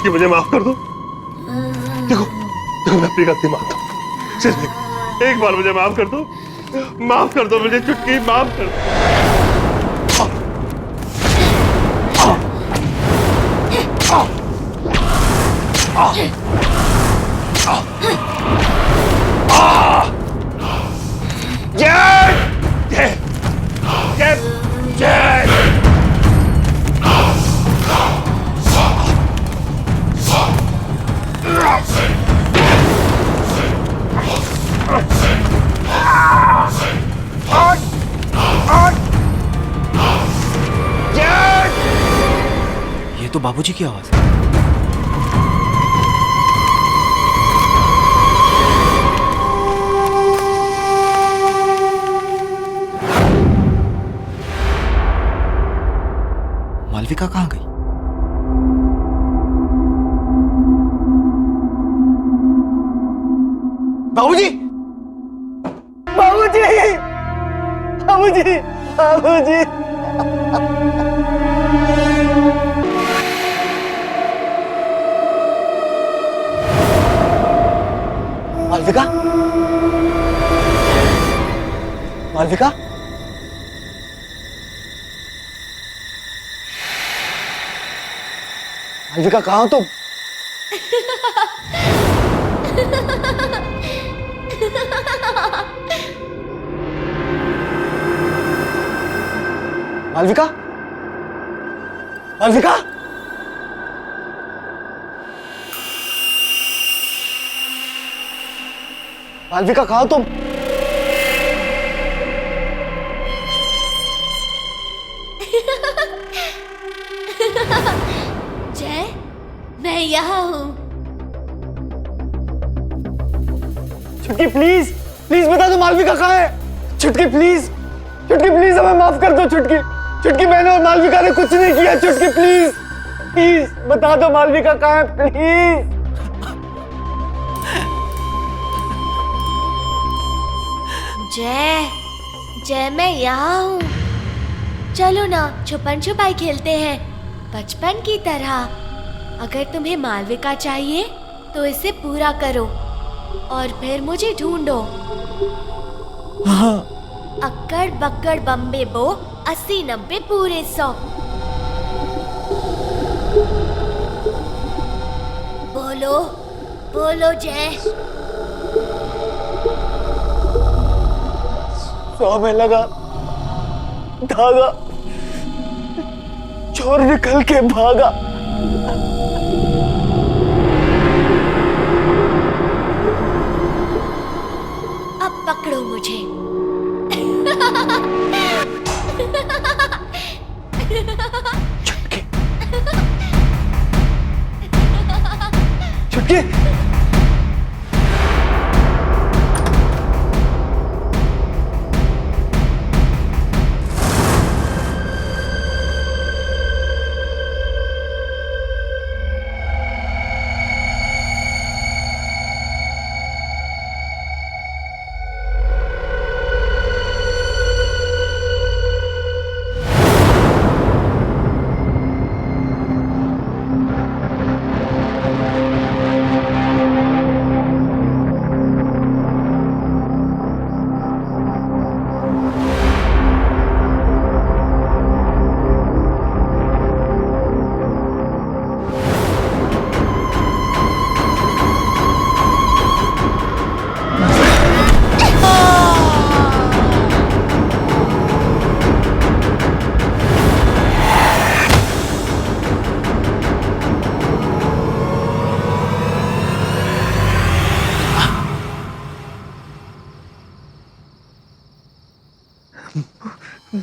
कि मुझे माफ कर दो। देखो देखो मैं अपनी गलती मानता हूँ, सिर्फ एक बार मुझे माफ कर दो, माफ कर दो मुझे चुटकी, माफ कर ये तो बाबूजी की आवाज है। मालविका कहाँ गई? बाबूजी, बाबूजी, बाबूजी, बाबूजी। मालविका, मालविका, मालविका कहाँ हो तुम? मालविका, मालविका, मालविका कहाँ तुम? जय, मैं यहाँ हूँ। छुटकी प्लीज, प्लीज बता दो मालविका कहाँ है। छुटकी प्लीज, छुटकी प्लीज हमें माफ कर दो। छुटकी, छुटकी मैंने और मालविका ने कुछ नहीं किया। छुटकी प्लीज, प्लीज बता दो मालविका कहाँ है, प्लीज। जय, जय मैं यहाँ हूँ। चलो ना छुपन छुपाई खेलते हैं बचपन की तरह। अगर तुम्हें मालविका चाहिए तो इसे पूरा करो और फिर मुझे ढूंढो। हाँ। अक्कड़ बक्कड़ बम्बे बो 80-90 पूरे 100। बोलो बोलो जय। 100 में लगा धागा, चोर निकल के भागा। अब पकड़ो मुझे। छुटकी, छुटकी,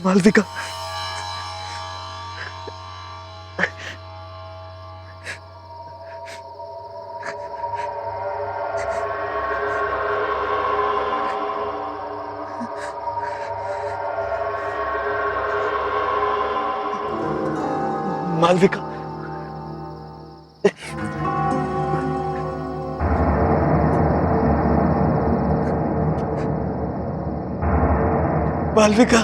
मालविका, मालविका, मालविका,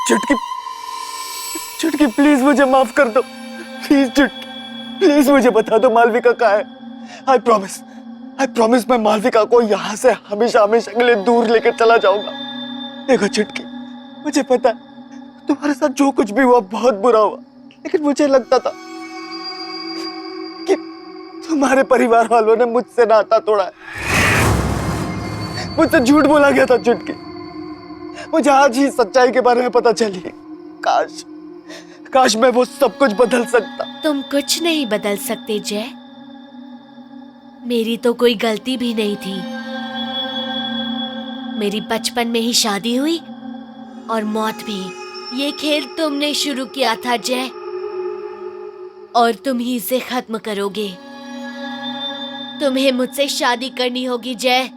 चुटकी, चुटकी प्लीज मुझे माफ कर दो, प्लीज चुटकी, प्लीज मुझे बता दो मालविका कहाँ है। आई प्रॉमिस मैं मालविका को यहाँ से हमेशा हमेशा के लिए दूर लेकर चला जाऊंगा। देखो चुटकी, मुझे पता है तुम्हारे साथ जो कुछ भी हुआ बहुत बुरा हुआ, लेकिन मुझे लगता था कि तुम्हारे परिवार वालों ने मुझसे नाता तोड़ा है, मुझसे झूठ बोला गया था चुटकी। मुझे आज ही सच्चाई के बारे में पता चली। काश मैं वो सब कुछ बदल सकता। तुम कुछ नहीं बदल सकते जय, मेरी तो कोई गलती भी नहीं थी। मेरी बचपन में ही शादी हुई और मौत भी। ये खेल तुमने शुरू किया था जय, और तुम ही इसे खत्म करोगे। तुम्हें मुझसे शादी करनी होगी जय।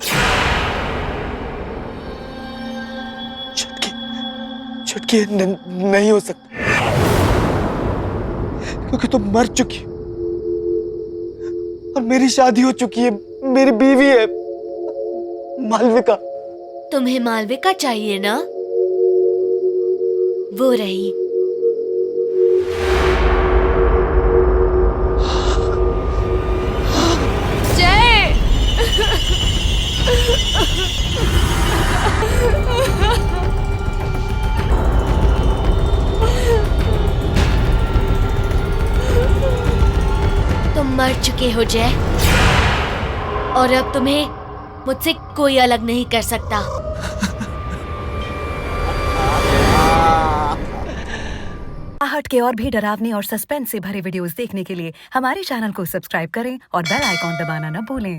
चुटकी नहीं हो सकता, क्योंकि तुम मर चुकी हो और मेरी शादी हो चुकी है, मेरी बीवी है मालविका। तुम्हें मालविका चाहिए ना, वो रही। जय तुम मर चुके हो जय, और अब तुम्हें मुझसे कोई अलग नहीं कर सकता। आहट के और भी डरावने और सस्पेंस से भरे वीडियोस देखने के लिए हमारे चैनल को सब्सक्राइब करें और बेल आइकॉन दबाना न भूलें।